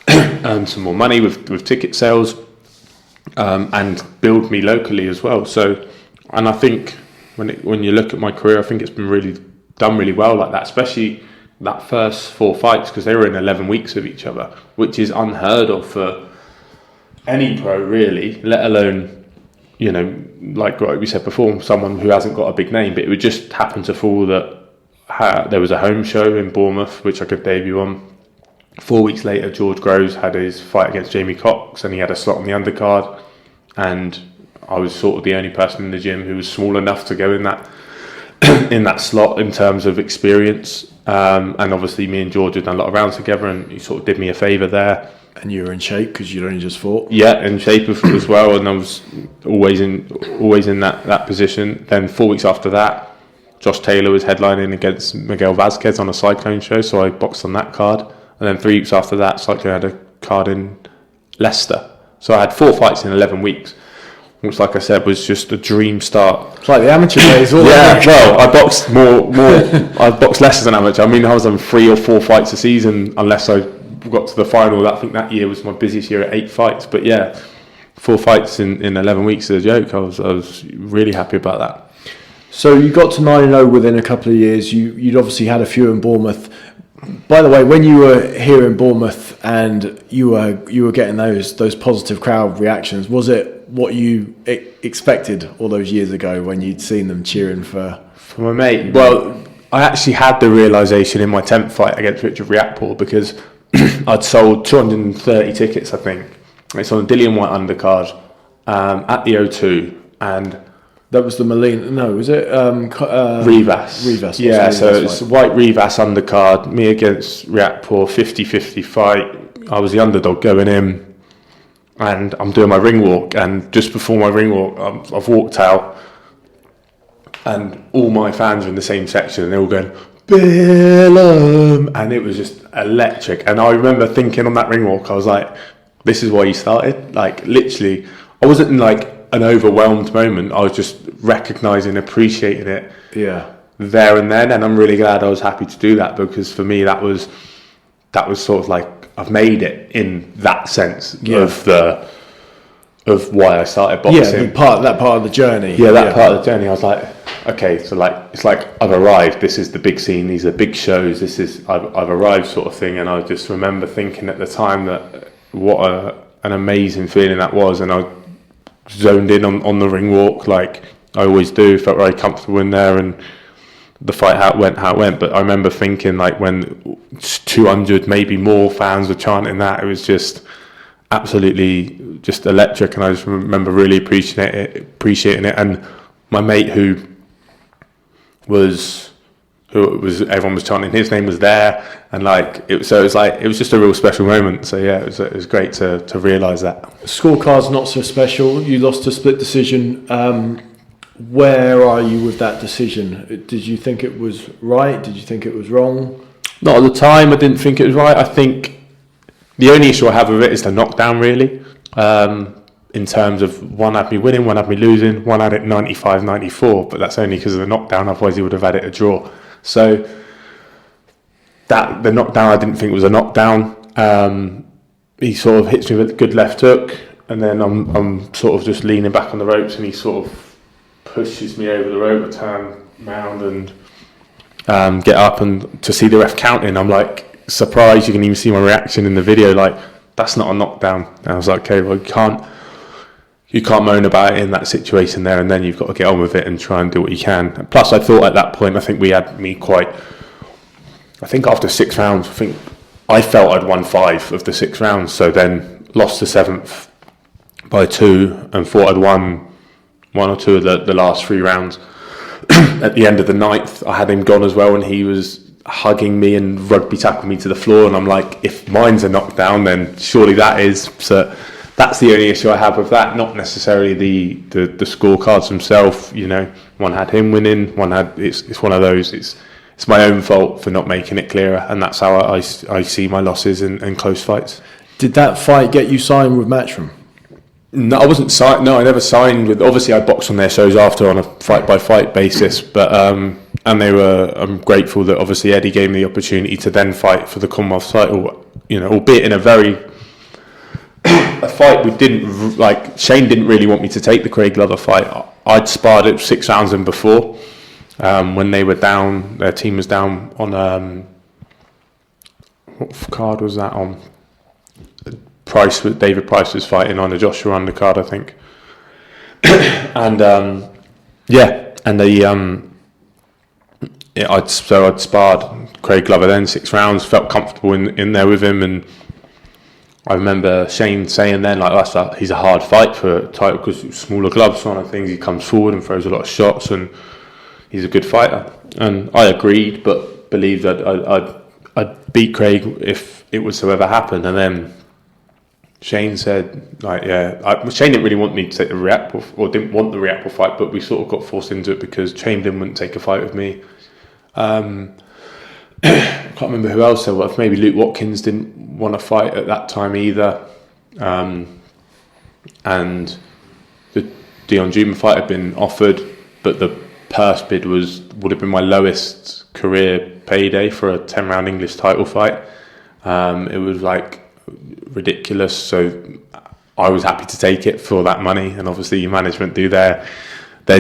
earn some more money with ticket sales, and build me locally as well. So, and I think when you look at my career, I think it's been done really well like that, especially that first 4 fights, because they were in 11 weeks of each other, which is unheard of for any pro really, let alone, like what we said before, someone who hasn't got a big name. But it would just happen to fall that there was a home show in Bournemouth which I could debut on. 4 weeks later, George Groves had his fight against Jamie Cox, and he had a slot on the undercard, and I was sort of the only person in the gym who was small enough to go in that slot in terms of experience. And obviously me and George had done a lot of rounds together, and he sort of did me a favour there. And you were in shape because you'd only just fought. Yeah, in shape as well, and I was always in that position. Then 4 weeks after that, Josh Taylor was headlining against Miguel Vazquez on a Cyclone show, so I boxed on that card. And then 3 weeks after that, Cyclone had a card in Leicester. So I had 4 fights in 11 weeks, which, like I said, was just a dream start. It's like the amateur days. Well, I boxed more. I boxed less as an amateur. I mean, I was on 3 or 4 fights a season, unless I got to the final. I think that year was my busiest year at 8 fights. But yeah, 4 fights in 11 weeks is a joke. I was really happy about that. So you got to 9-0 within a couple of years. You'd obviously had a few in Bournemouth. By the way, when you were here in Bournemouth and you were getting those positive crowd reactions, was it what you expected all those years ago when you'd seen them cheering for my mate? Well, I actually had the realisation in my 10th fight against Riakporhe, because I'd sold 230 tickets, I think. It's on a Dillian White undercard at the O2, and that was the Molina. No, was it Rivas? Rivas. Yeah, so it's White Rivas undercard. Me against Riakporhe, 50-50 fight. I was the underdog going in, and I'm doing my ring walk. And just before my ring walk, I've walked out, and all my fans are in the same section, and they're all going Billam, and it was just electric. And I remember thinking on that ring walk, I was like, "This is why you started." Like literally, I wasn't like an overwhelmed moment. I was just recognising, appreciating it Yeah. there and then, and I'm really glad I was happy to do that, because for me that was sort of like, I've made it in that sense of why I started boxing. Yeah, that part of the journey. Yeah, that part of the journey. I was like, okay, so like it's like I've arrived. This is the big scene. These are big shows. I've arrived, sort of thing. And I just remember thinking at the time that what an amazing feeling that was, and I zoned in on the ring walk like I always do. Felt very comfortable in there, and the fight how it went. But I remember thinking, like, when 200, maybe more fans were chanting that, it was just absolutely just electric, and I just remember really appreciating it. And my mate who was everyone was chanting his name was there, and like it was just a real special moment. So yeah, it was great to realise that. Scorecard's not so special. You lost a split decision. Where are you with that decision? Did you think it was right? Did you think it was wrong? Not at the time. I didn't think it was right. I think the only issue I have with it is the knockdown, really. In terms of, one had me winning, one had me losing, one had it 95-94, but that's only because of the knockdown. Otherwise, he would have had it a draw. So the knockdown, I didn't think was a knockdown. He sort of hits me with a good left hook, and then I'm sort of just leaning back on the ropes, and he sort of pushes me over the rope. I turn round and get up, and to see the ref counting, I'm like surprised. You can even see my reaction in the video, like, that's not a knockdown. And I was like, okay, well, you can't moan about it in that situation there, and then you've got to get on with it and try and do what you can. And plus, I thought at that point, I think after 6 rounds, I felt I'd won 5 of the 6 rounds, so then lost the 7th by 2, and thought I'd won 1 or 2 of the last 3 rounds. At the end of the 9th, I had him gone as well, and he was hugging me and rugby tackled me to the floor, and I'm like, if mine's a knockdown, then surely that is. So that's the only issue I have with that, not necessarily the scorecards themselves. You know, one had him winning, one had it's one of those. It's my own fault for not making it clearer, and that's how I see my losses in close fights. Did that fight get you signed with Matchroom? No, I wasn't signed. No, I never signed with. Obviously, I boxed on their shows after on a fight by fight basis, but and they were. I'm grateful that obviously Eddie gave me the opportunity to then fight for the Commonwealth title. You know, albeit in a fight we didn't like. Shane didn't really want me to take the Craig Glover fight. I'd sparred it 6 rounds in before, when they were down. Their team was down on what card was that on? David Price was fighting on a Joshua undercard, I think. And I'd sparred Craig Glover then 6 rounds, felt comfortable in there with him, and I remember Shane saying then, like, he's a hard fight for a title because smaller gloves on and things. He comes forward and throws a lot of shots, and he's a good fighter. And I agreed, but believed I'd beat Craig if it was to ever happen. And then Shane said, like, Shane didn't really want me to take the Riakporhe, or didn't want the Riakporhe fight, but we sort of got forced into it because Chamberlain wouldn't take a fight with me. I can't remember who else there was. Maybe Luke Watkins didn't want to fight at that time either. And the Dion Juma fight had been offered, but the purse bid would have been my lowest career payday for a 10-round English title fight. It was like ridiculous, so I was happy to take it for that money, and obviously management do their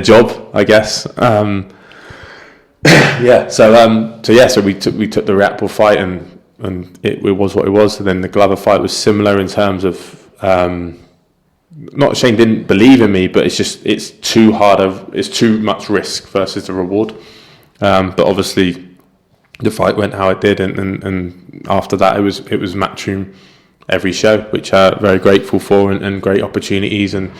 job, I guess. So we took the Riakporhe fight, and it was what it was. And then the Glover fight was similar in terms of not Shane didn't believe in me, but it's too much risk versus the reward. But obviously the fight went how it did, and after that it was Matchroom every show, which I'm very grateful for, and great opportunities, and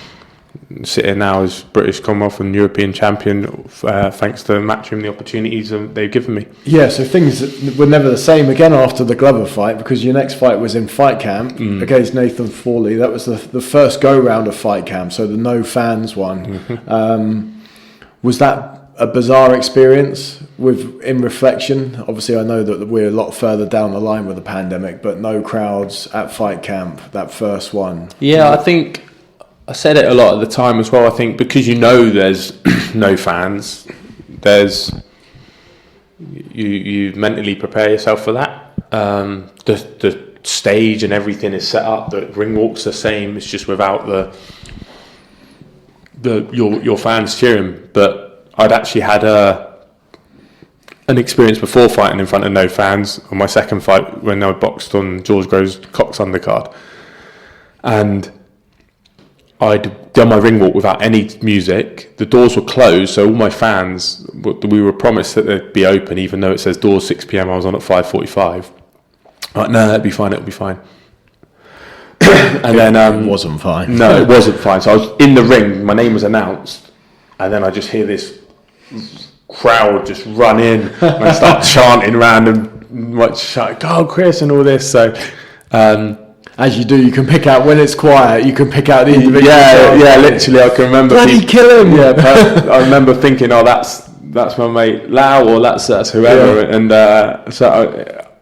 sitting now as British Commonwealth and European champion thanks to Matchroom, the opportunities they've given me. Yeah, so things were never the same again after the Glover fight, because your next fight was in Fight Camp against Nathan Fawley. That was the first go round of Fight Camp, so the no fans one. Mm-hmm. Was that a bizarre experience in reflection? Obviously I know that we're a lot further down the line with the pandemic, but no crowds at Fight Camp, that first one. Yeah, I think I said it a lot at the time as well. I think because there's no fans, you mentally prepare yourself for that. The stage and everything is set up. The ring walk's the same. It's just without your fans cheering. But I'd actually had an experience before fighting in front of no fans on my second fight when I boxed on George Groves' Cox undercard, and I'd done my ring walk without any music. The doors were closed, so all my fans, we were promised that they'd be open, even though it says doors 6 p.m. I was on at 5:45. Like, no, it'll be fine. And then it wasn't fine. No, it wasn't fine. So I was in the ring. My name was announced, and then I just hear this crowd just run in and I start chanting around and shout, "Go, Chris!" and all this. So. As you do, you can pick out when it's quiet. You can pick out the individual. Yeah, literally, I can remember. Bloody kill him! Yeah, I remember thinking, "Oh, that's my mate Lau, or that's whoever." Yeah. And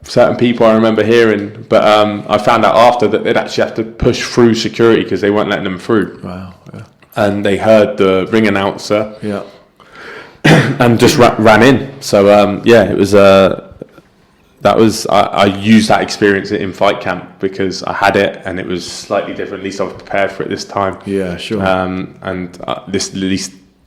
certain people I remember hearing, but I found out after that they'd actually have to push through security because they weren't letting them through. Wow. Yeah. And they heard the ring announcer. Yeah. And just ran in. So it was. I used that experience in fight camp because I had it and it was slightly different. At least I was prepared for it this time. Yeah, sure.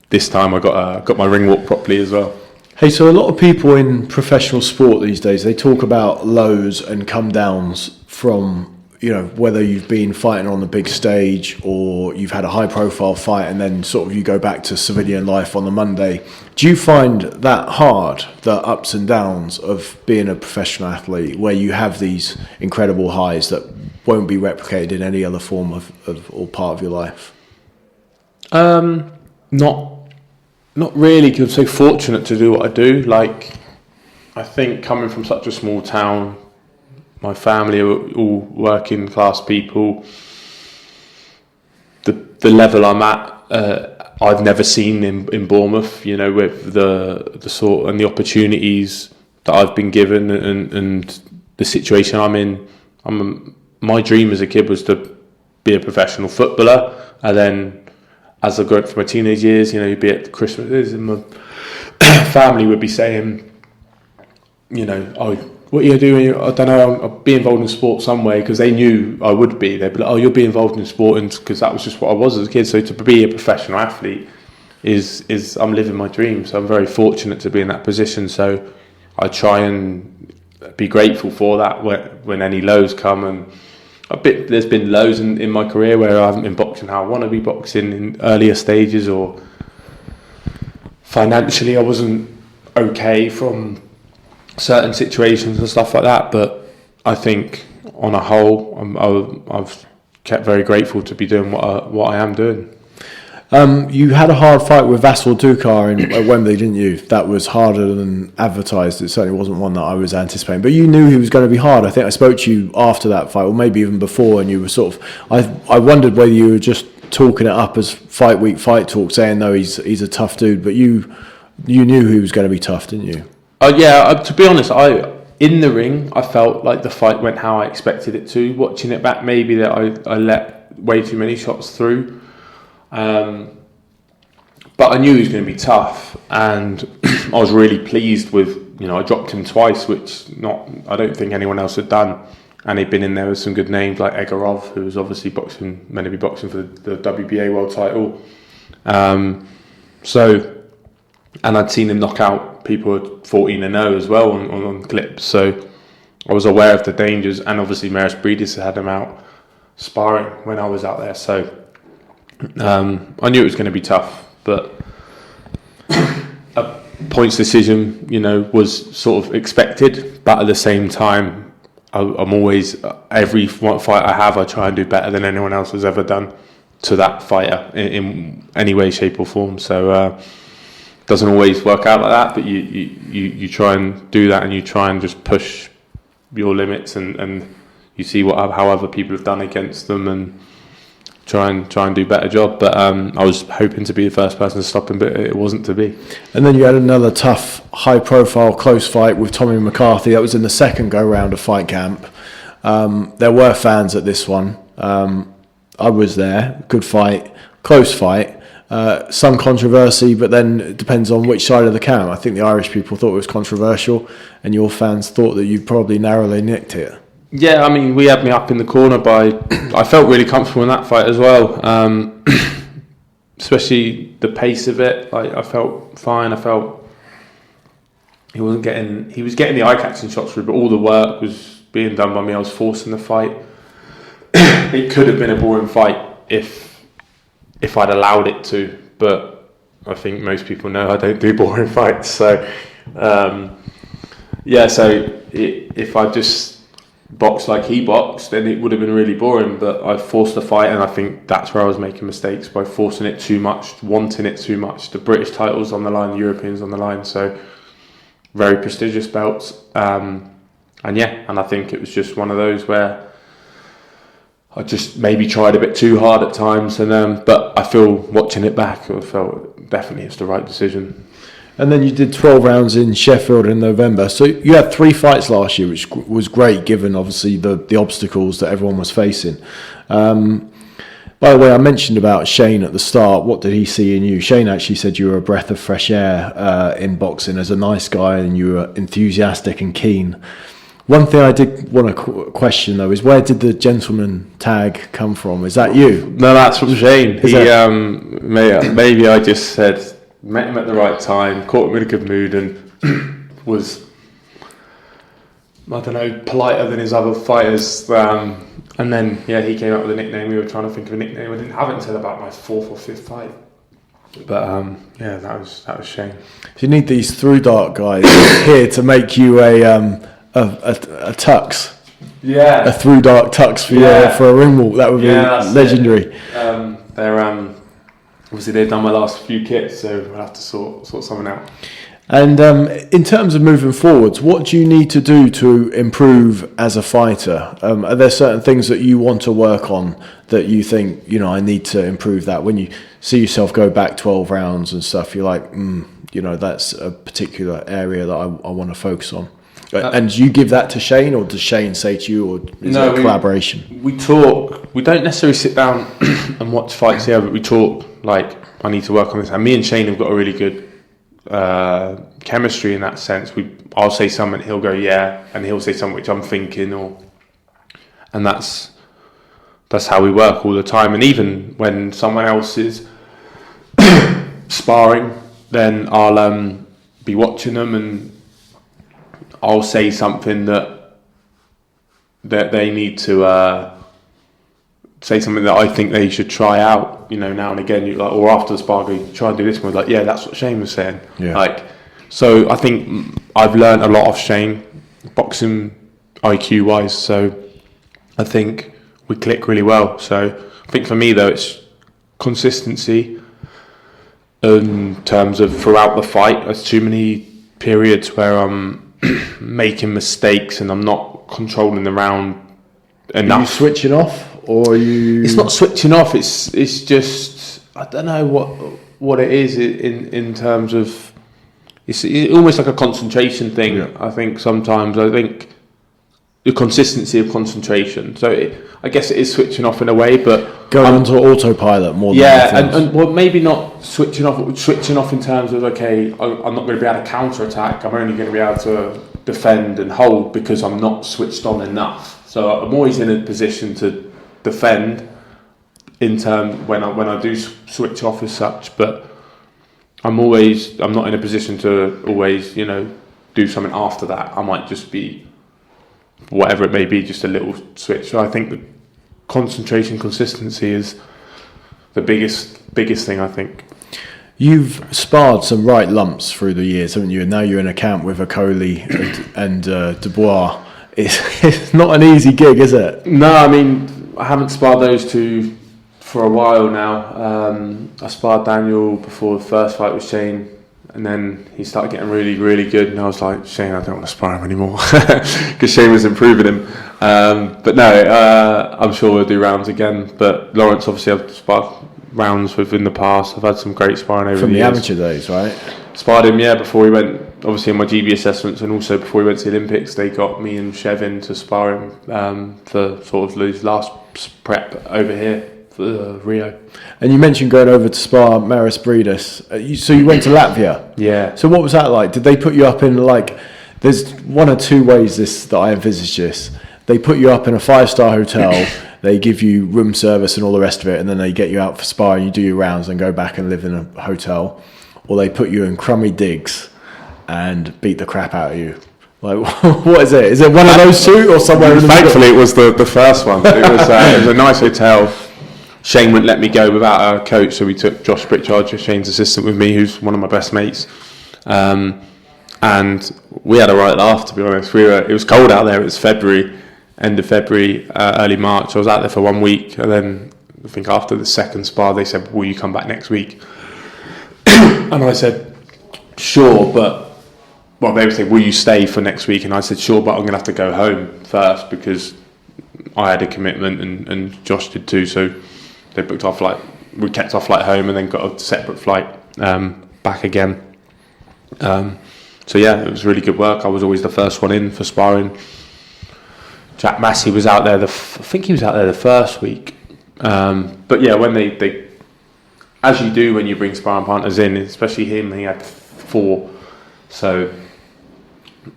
This time I got my ring walk properly as well. Hey, so a lot of people in professional sport these days, they talk about lows and come downs from, whether you've been fighting on the big stage or you've had a high profile fight and then sort of you go back to civilian life on the Monday. Do you find that hard, the ups and downs of being a professional athlete, where you have these incredible highs that won't be replicated in any other form of or part of your life? Not really, because I'm so fortunate to do what I do. Like, I think coming from such a small town, my family are all working class people. The level I'm at, I've never seen in Bournemouth. With the sort and the opportunities that I've been given and the situation I'm in. My dream as a kid was to be a professional footballer, and then as I grew up through my teenage years, you'd be at Christmas and my family would be saying, "Oh, what are you doing?" I don't know. I'll be involved in sport some way, because they knew I would be. They'd be like, "Oh, you'll be involved in sport," and because that was just what I was as a kid. So to be a professional athlete is I'm living my dream. So I'm very fortunate to be in that position. So I try and be grateful for that when any lows come. And there's been lows in my career where I haven't been boxing how I want to be boxing in earlier stages, or financially I wasn't okay from certain situations and stuff like that. But I think on a whole, I've kept very grateful to be doing what I am doing. You had a hard fight with Vasyl Dubois at Wembley, didn't you? That was harder than advertised. It certainly wasn't one that I was anticipating. But you knew he was going to be hard. I think I spoke to you after that fight, or maybe even before, and you were sort of... I wondered whether you were just talking it up as fight week fight talk, saying, no, he's a tough dude. But you knew he was going to be tough, didn't you? To be honest, in the ring, I felt like the fight went how I expected it to. Watching it back, maybe that I let way too many shots through. But I knew he was going to be tough, and I was really pleased with, I dropped him twice, which I don't think anyone else had done, and he'd been in there with some good names like Egorov, who was obviously meant to be boxing for the WBA world title. And I'd seen him knock out people at 14-0 as well on clips, so I was aware of the dangers, and obviously Mairis Briedis had him out sparring when I was out there, so I knew it was going to be tough, but a points decision, was sort of expected. But at the same time, I'm always, every fight I have, I try and do better than anyone else has ever done to that fighter in any way, shape or form. So doesn't always work out like that, but you try and do that, and you try and just push your limits, and you see how other people have done against them, and try and do a better job. But I was hoping to be the first person to stop him, but it wasn't to be. And then you had another tough, high-profile, close fight with Tommy McCarthy. That was in the second go-round of Fight Camp. There were fans at this one. I was there. Good fight, close fight. Some controversy, but then it depends on which side of the camp. I think the Irish people thought it was controversial, and your fans thought that you probably narrowly nicked it. Yeah, I mean, we had me up in the corner I felt really comfortable in that fight as well. Especially the pace of it. I felt fine. I felt he was getting the eye-catching shots through, but all the work was being done by me. I was forcing the fight. It could have been a boring fight if I'd allowed it to, but I think most people know I don't do boring fights. So, if I just boxed like he boxed, then it would have been really boring. But I forced the fight, and I think that's where I was making mistakes, by forcing it too much, wanting it too much. The British title's on the line, the Europeans on the line, so very prestigious belts. And I think it was just one of those where I just maybe tried a bit too hard at times, and but I feel watching it back, I felt definitely it's the right decision. And then you did 12 rounds in Sheffield in November. So you had 3 fights last year, which was great given obviously the obstacles that everyone was facing. By the way, I mentioned about Shane at the start. What did he see in you? Shane actually said you were a breath of fresh air in boxing, as a nice guy, and you were enthusiastic and keen. One thing I did want to question though is, where did the gentleman tag come from? Is that you? No, that's from Shane. Maybe I just said, met him at the right time, caught him in a good mood, and was, I don't know, politer than his other fighters. And then he came up with a nickname. We were trying to think of a nickname. I didn't have it until about my 4th or 5th fight. But that was Shane. You need these through dark guys here to make you a tux. Yeah. A through dark tux for a ring walk. That would be legendary. They're obviously they've done my last few kits, so we'll have to sort something out. And in terms of moving forwards, what do you need to do to improve as a fighter? Are there certain things that you want to work on that you think, I need to improve that? When you see yourself go back 12 rounds and stuff, you're like, that's a particular area that I want to focus on. And do you give that to Shane, or does Shane say to you, or is it a collaboration? We talk. We don't necessarily sit down and watch fights here, but we talk like, I need to work on this. And me and Shane have got a really good chemistry in that sense. I'll say something, he'll go yeah, and he'll say something which I'm thinking, and that's how we work all the time. And even when someone else is sparring, then I'll be watching them, and I'll say something that they need to say something that I think they should try out, now and again. Or after the spar, go, try and do this one. Like, yeah, that's what Shane was saying. Yeah. So I think I've learned a lot off Shane, boxing IQ wise. So I think we click really well. So I think for me though, it's consistency in terms of throughout the fight. There's too many periods where I'm making mistakes and I'm not controlling the round enough. Are you switching off, or are you? It's not switching off. It's just, I don't know what it is in terms of. It's almost like a concentration thing. Yeah. I think sometimes the consistency of concentration. So I guess it is switching off in a way, but going onto autopilot more than anything. And well, maybe not switching off. Switching off in terms of, okay, I'm not going to be able to counter attack. I'm only going to be able to defend and hold because I'm not switched on enough. So I'm always in a position to defend in term when I do switch off as such, but I'm not in a position to always, do something after that. I might just be, whatever it may be, just a little switch. So I think the concentration, consistency is the biggest thing, I think. You've sparred some right lumps through the years, haven't you? And now you're in a camp with Okolie and Dubois. It's not an easy gig, is it? No, I mean, I haven't sparred those two for a while now. I sparred Daniel before the first fight with Shane, and then he started getting really, really good, and I was like, Shane, I don't want to spar him anymore, because Shane was improving him. But no, I'm sure we'll do rounds again. But Lawrence, obviously, I've sparred rounds with in the past. I've had some great sparring over from the years. Amateur days, right? Sparred him, before he went, obviously in my GB assessments, and also before he went to the Olympics, they got me and Chev in to spar him for sort of his last prep over here Rio. And you mentioned going over to spar Mairis Briedis. So you went to Latvia. Yeah. So what was that like? Did they put you up in like? There's one or two ways that I envisage this. They put you up in a 5-star hotel. They give you room service and all the rest of it, and then they get you out for sparring. You do your rounds and go back and live in a hotel, or they put you in crummy digs and beat the crap out of you. Like, what is it? Is it one of those two, or somewhere in the middle? Thankfully, it was the first one. It was a nice hotel. Shane wouldn't let me go without a coach, so we took Josh Pritchard, Shane's assistant, with me, who's one of my best mates. And we had a right laugh, to be honest. It was cold out there. It was February, end of February, early March. I was out there for 1 week, and then I think after the second spar, they said, "Will you come back next week?" And I said, "Sure," but they would say, "Will you stay for next week?" And I said, "Sure, but I'm going to have to go home first because I had a commitment and Josh did too." So they booked our flight. We kept our flight home and then got a separate flight back again. So yeah, it was really good work. I was always the first one in for sparring. Jack Massey was out there. I think he was out there the first week. But yeah, when they, as you do when you bring sparring partners in, especially him, he had 4. So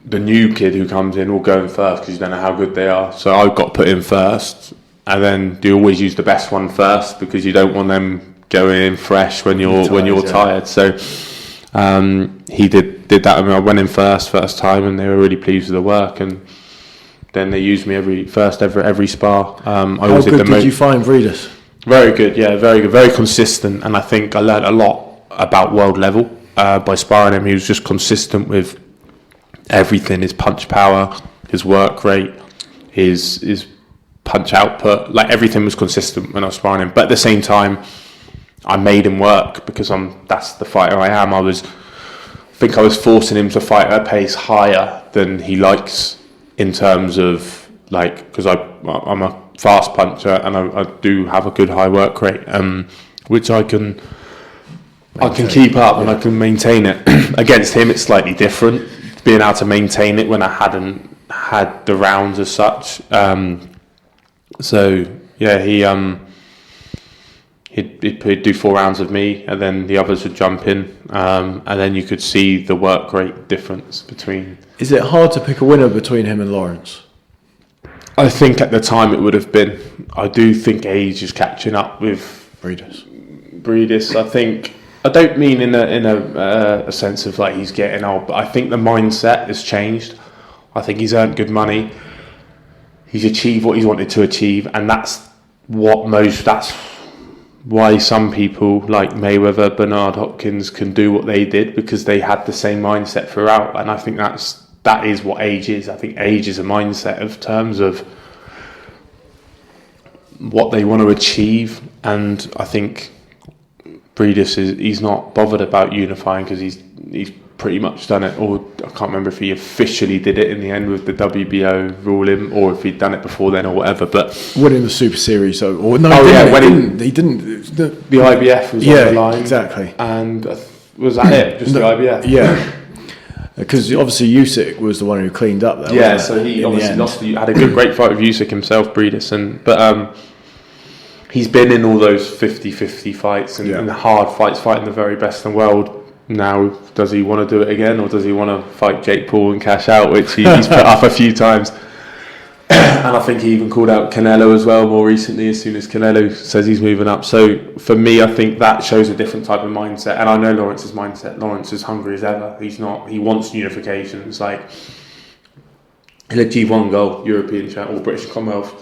the new kid who comes in will go in first because you don't know how good they are. So I got put in first, and then you always use the best one first because you don't want them going in fresh when you're tired. So he did that. I mean, I went in first time, and they were really pleased with the work. And then they used me every spar. How good did you find Briedis? Very good, yeah, very good, very consistent. And I think I learned a lot about world level by sparring him. He was just consistent with everything: his punch power, his work rate, his punch output. Like, everything was consistent when I was sparring him. But at the same time, I made him work because that's the fighter I am. I think I was forcing him to fight at a pace higher than he likes, in terms of, like, because I'm a fast puncher and I do have a good high work rate, which I can keep up and I can maintain it. Against him, it's slightly different, being able to maintain it when I hadn't had the rounds as such. So yeah, he'd do 4 rounds of me, and then the others would jump in, and then you could see the work rate difference between. Is it hard to pick a winner between him and Lawrence? I think at the time it would have been. I do think age is catching up with Briedis. I don't mean in a sense of like he's getting old, but I think the mindset has changed. I think he's earned good money. He's achieved what he's wanted to achieve, and that's why some people like Mayweather, Bernard Hopkins can do what they did, because they had the same mindset throughout. And I think that is what age is. I think age is a mindset of terms of what they want to achieve. And I think Briedis he's not bothered about unifying because he's pretty much done it. Or I can't remember if he officially did it in the end with the WBO ruling, or if he'd done it before then or whatever. But winning the Super Series, he didn't. The IBF was on the line, exactly. And was that it? Just the IBF? Yeah. Because obviously Usyk was the one who cleaned up there. Yeah, so he obviously had a great fight with Usyk himself, Briedis, but he's been in all those 50-50 fights and hard fights, fighting the very best in the world. Now, does he want to do it again, or does he want to fight Jake Paul and cash out, which he's put up a few times? And I think he even called out Canelo as well more recently, as soon as Canelo says he's moving up. So for me, I think that shows a different type of mindset. And I know Lawrence's mindset. Lawrence is hungry as ever. He wants unification. It's like, he'll achieve one goal, European champ or British Commonwealth.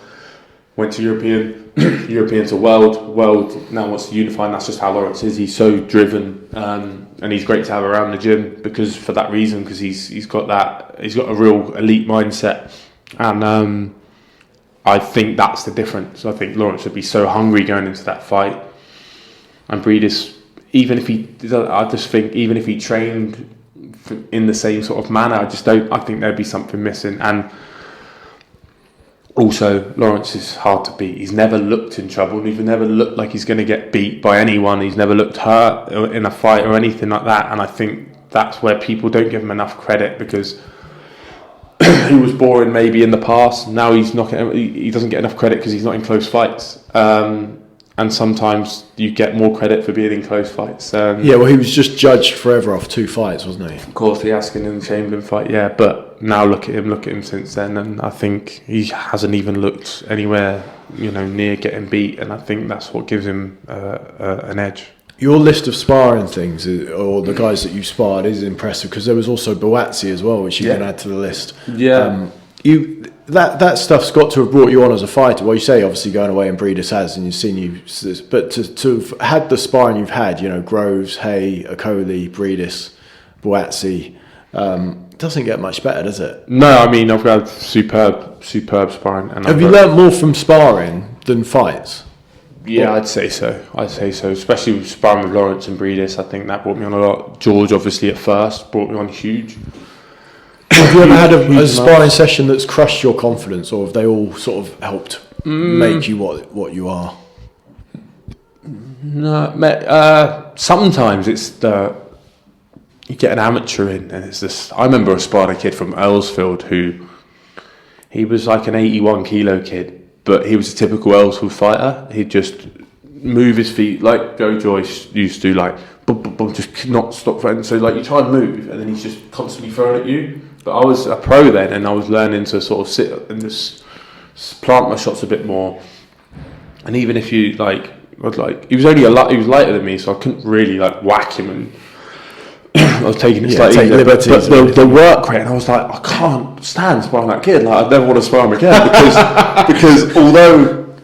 Went to European to world now wants to unify, and that's just how Lawrence is. He's so driven, and he's great to have around the gym because he's got a real elite mindset, and I think that's the difference. I think Lawrence would be so hungry going into that fight, and Briedis, even if he trained in the same sort of manner, I think there'd be something missing. And also, Lawrence is hard to beat. He's never looked in trouble. He's never looked like he's going to get beat by anyone. He's never looked hurt in a fight or anything like that. And I think that's where people don't give him enough credit, because he was boring maybe in the past. Now he doesn't get enough credit because he's not in close fights. And and sometimes you get more credit for being in close fights. Well, he was just judged forever off 2 fights, wasn't he? Of course, the Askin and Chamberlain fight, yeah. But now look at him since then, and I think he hasn't even looked anywhere, near getting beat, and I think that's what gives him an edge. Your list of sparring things, or the guys that you sparred, is impressive, because there was also Butasi as well, which you can add to the list. Yeah. That stuff's got to have brought you on as a fighter. Well, you say obviously going away and Briedis has, and you've seen you, but to have had the sparring you've had, Groves, Haye, Okolie, Briedis, Butasi, doesn't get much better, does it? No, I mean, I've got superb sparring. And have you learnt more from sparring than fights? Yeah, I'd say so. Especially with sparring with Lawrence and Briedis. I think that brought me on a lot. George, obviously, at first brought me on huge. Have you ever had a sparring session that's crushed your confidence, or have they all sort of helped make you what you are? No, sometimes it's you get an amateur in, and it's this. I remember a sparring kid from Earlsfield he was like an 81 kilo kid. But he was a typical Earlsfield fighter. He'd just move his feet like Joe Joyce used to, like boom, boom, boom, just not stop fighting. So like you try and move, and then he's just constantly throwing at you. But I was a pro then, and I was learning to sort of sit and just plant my shots a bit more. And even if you he was only he was lighter than me, so I couldn't really whack him, and I was taking it slightly easier. But the work rate, and I was like, I can't stand sparring that kid. Like, I'd never want to spar him again because although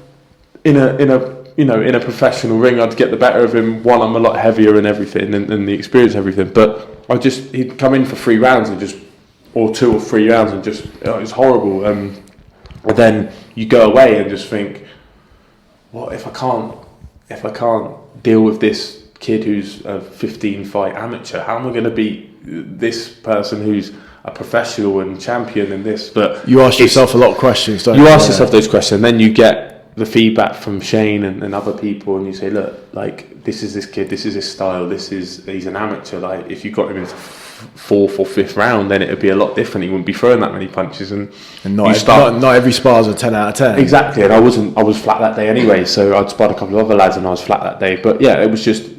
in a professional ring, I'd get the better of him. One, I'm a lot heavier and everything, and the experience and everything. But he'd come in for 3 rounds or 2 or 3 rounds, and just it was horrible. And then you go away and just think, what if I can't deal with this kid who's a 15-fight amateur? How am I going to beat this person who's a professional and champion in this? But you ask yourself a lot of questions, don't you? You ask yourself those questions, and then you get the feedback from Shane and other people, and you say, look, this is this kid, this is his style, he's an amateur. Like, if you got him in 4th or 5th round, then it would be a lot different. He wouldn't be throwing that many punches, and not every spar's a 10 out of 10. Exactly, and I was flat that day anyway. So I'd sparred a couple of other lads, and I was flat that day. But yeah, it was just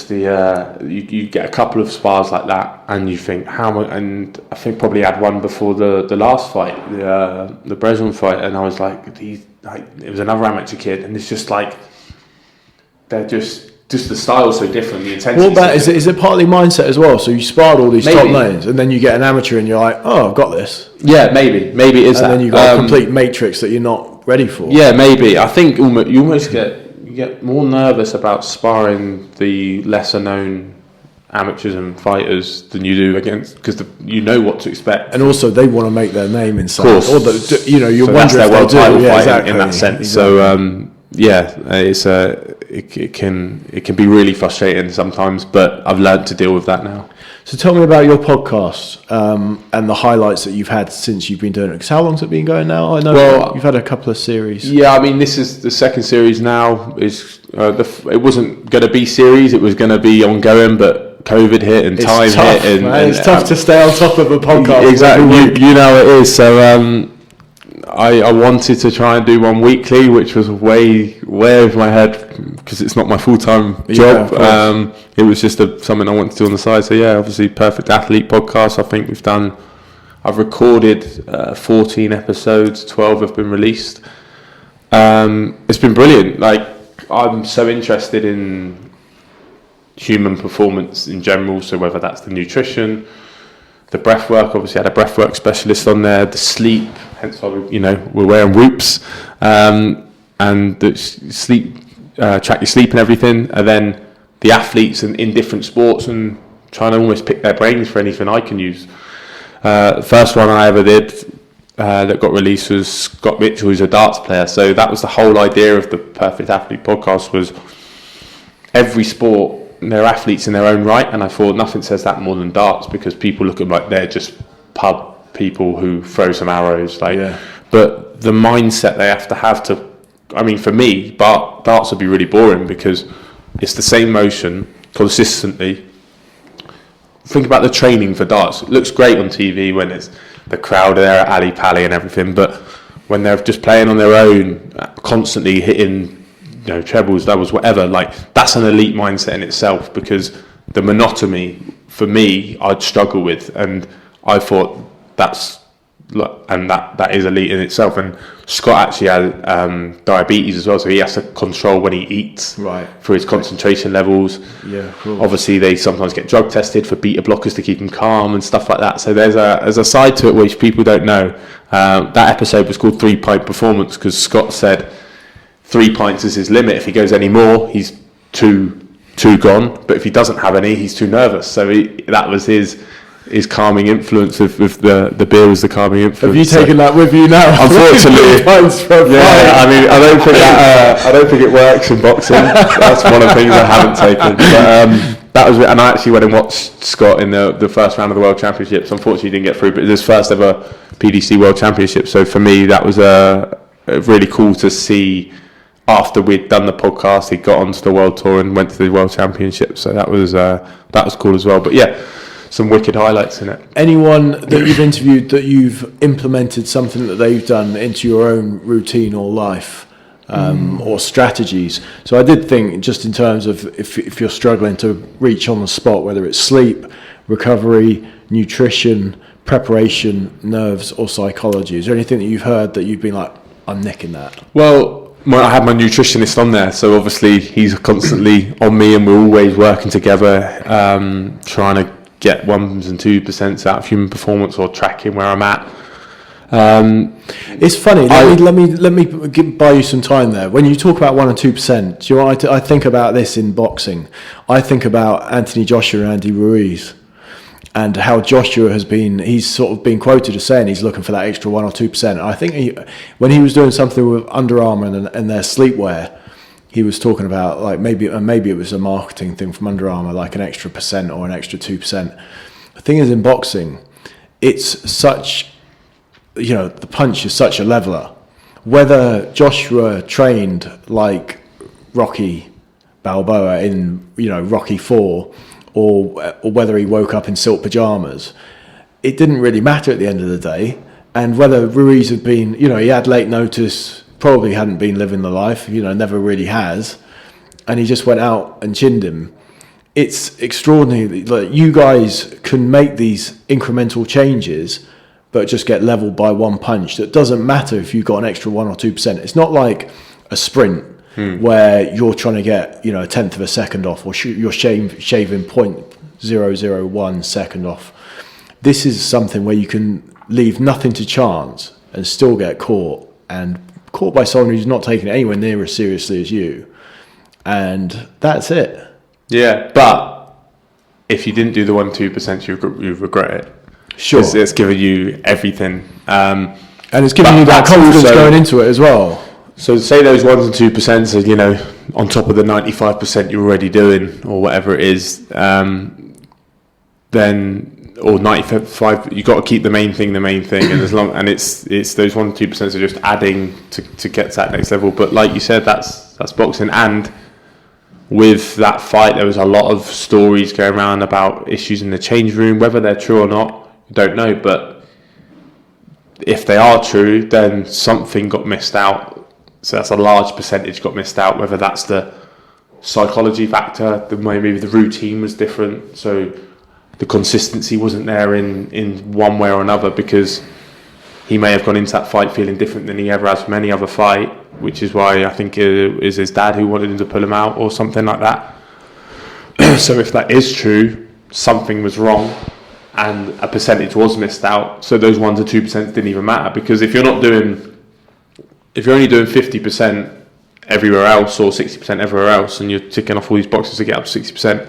the you get a couple of spars like that, and you think and I think probably had one before the last fight, the Breslin fight, and I was like, it was another amateur kid, and it's just like they're just the style's so different, the intensity. What about is it partly mindset as well? So you sparred all these top names, and then you get an amateur, and you're like, oh, I've got this. Yeah, maybe it is. And then you got a complete matrix that you're not ready for. Yeah, maybe. I think you almost get more nervous about sparring the lesser known amateurs and fighters than you do against, because you know what to expect. And also they want to make their name in some, of course. Or you're so wondering if they'll do. Yeah, exactly. In that sense. Exactly. So it can be really frustrating sometimes, but I've learned to deal with that now. So tell me about your podcast and the highlights that you've had since you've been doing it. Because how long's it been going now? I know you've had a couple of series. Yeah, I mean, this is the second series now. It wasn't going to be series; it was going to be ongoing, but COVID hit and time hit, and it's tough to stay on top of a podcast. Exactly, you know it is. So I wanted to try and do one weekly, which was way over my head because it's not my full-time job. It was just something I wanted to do on the side. So yeah, obviously Perfect Athlete podcast. I think I've recorded 14 episodes, 12 have been released. It's been brilliant. Like, I'm so interested in human performance in general. So whether that's the nutrition, the breath work, obviously I had a breath work specialist on there, the sleep, hence why we're wearing whoops, and the sleep, track your sleep and everything, and then the athletes in different sports, and trying to almost pick their brains for anything I can use. The first one I ever did that got released was Scott Mitchell, who's a darts player. So that was the whole idea of the Perfect Athlete podcast, was every sport, they're athletes in their own right, and I thought nothing says that more than darts, because people look at them like they're just pub people who throw some arrows, but the mindset they have to, I mean, for me, darts would be really boring because it's the same motion consistently. Think about the training for darts. It looks great on TV when it's the crowd there at Ali Pally and everything, but when they're just playing on their own, constantly hitting trebles, doubles, whatever. Like, that's an elite mindset in itself, because the monotony for me I'd struggle with, and I thought that is elite in itself. And Scott actually had diabetes as well, so he has to control when he eats, right, for his concentration levels. Yeah, cool. Obviously they sometimes get drug tested for beta blockers to keep him calm and stuff like that. So there's a side to it which people don't know. That episode was called 3 Pint Performance, because Scott said 3 pints is his limit. If he goes any more, he's too gone, but if he doesn't have any, he's too nervous. So that was his calming influence. With the beer was the calming influence. Have you taken that with you now? Unfortunately, I mean, I don't think it works in boxing. That's one of the things I haven't taken. But that was it. And I actually went and watched Scott in the first round of the World Championships. Unfortunately, he didn't get through, but it was his first ever PDC World Championship. So for me, that was really cool to see. After we'd done the podcast, he got onto the world tour and went to the World Championship. So that was cool as well. But yeah, some wicked highlights in it. Anyone that you've interviewed that you've implemented something that they've done into your own routine or life, or strategies? So I did think, just in terms of if you're struggling to reach on the spot, whether it's sleep, recovery, nutrition, preparation, nerves, or psychology, is there anything that you've heard that you've been like, I'm nicking that? Well, I had my nutritionist on there, so obviously he's constantly on me, and we're always working together, trying to get 1% and 2% out of human performance, or tracking where I'm at. It's funny. Let me buy you some time there. When you talk about 1% and 2%, do you know what I think about this in boxing? I think about Anthony Joshua and Andy Ruiz, and how Joshua he's sort of been quoted as saying he's looking for that extra 1% or 2%. I think when he was doing something with Under Armour and their sleepwear, he was talking about, like, maybe it was a marketing thing from Under Armour, like an extra % or an extra 2%. The thing is, in boxing, it's such, the punch is such a leveler. Whether Joshua trained like Rocky Balboa in, Rocky 4, or whether he woke up in silk pajamas, it didn't really matter at the end of the day. And whether Ruiz had been, he had late notice, probably hadn't been living the life, never really has, and he just went out and chinned him. It's extraordinary. Like, you guys can make these incremental changes, but just get leveled by one punch. That doesn't matter if you've got an extra 1% or 2%. It's not like a sprint where you're trying to get, a tenth of a second off, or you're shaving 0.001 second off. This is something where you can leave nothing to chance and still get caught by someone who's not taking it anywhere near as seriously as you. And that's it. Yeah, but if you didn't do the 1-2%, you regret it. Sure. It's given you everything. And it's giving you that confidence going into it as well. So say those 1% and 2% are, on top of the 95% you're already doing, or whatever it is, then, or 95, you've got to keep the main thing, and it's those 1% to 2% are just adding to get to that next level. But like you said, that's boxing. And with that fight, there was a lot of stories going around about issues in the change room. Whether they're true or not, I don't know. But if they are true, then something got missed out. So that's a large percentage got missed out. Whether that's the psychology factor, maybe the routine was different, so the consistency wasn't there in one way or another, because he may have gone into that fight feeling different than he ever has from any other fight, which is why I think it is his dad who wanted him to pull him out or something like that. So if that is true, something was wrong and a percentage was missed out. So those 1% to 2% didn't even matter, because if you're only doing 50% everywhere else, or 60% everywhere else, and you're ticking off all these boxes to get up to 60%,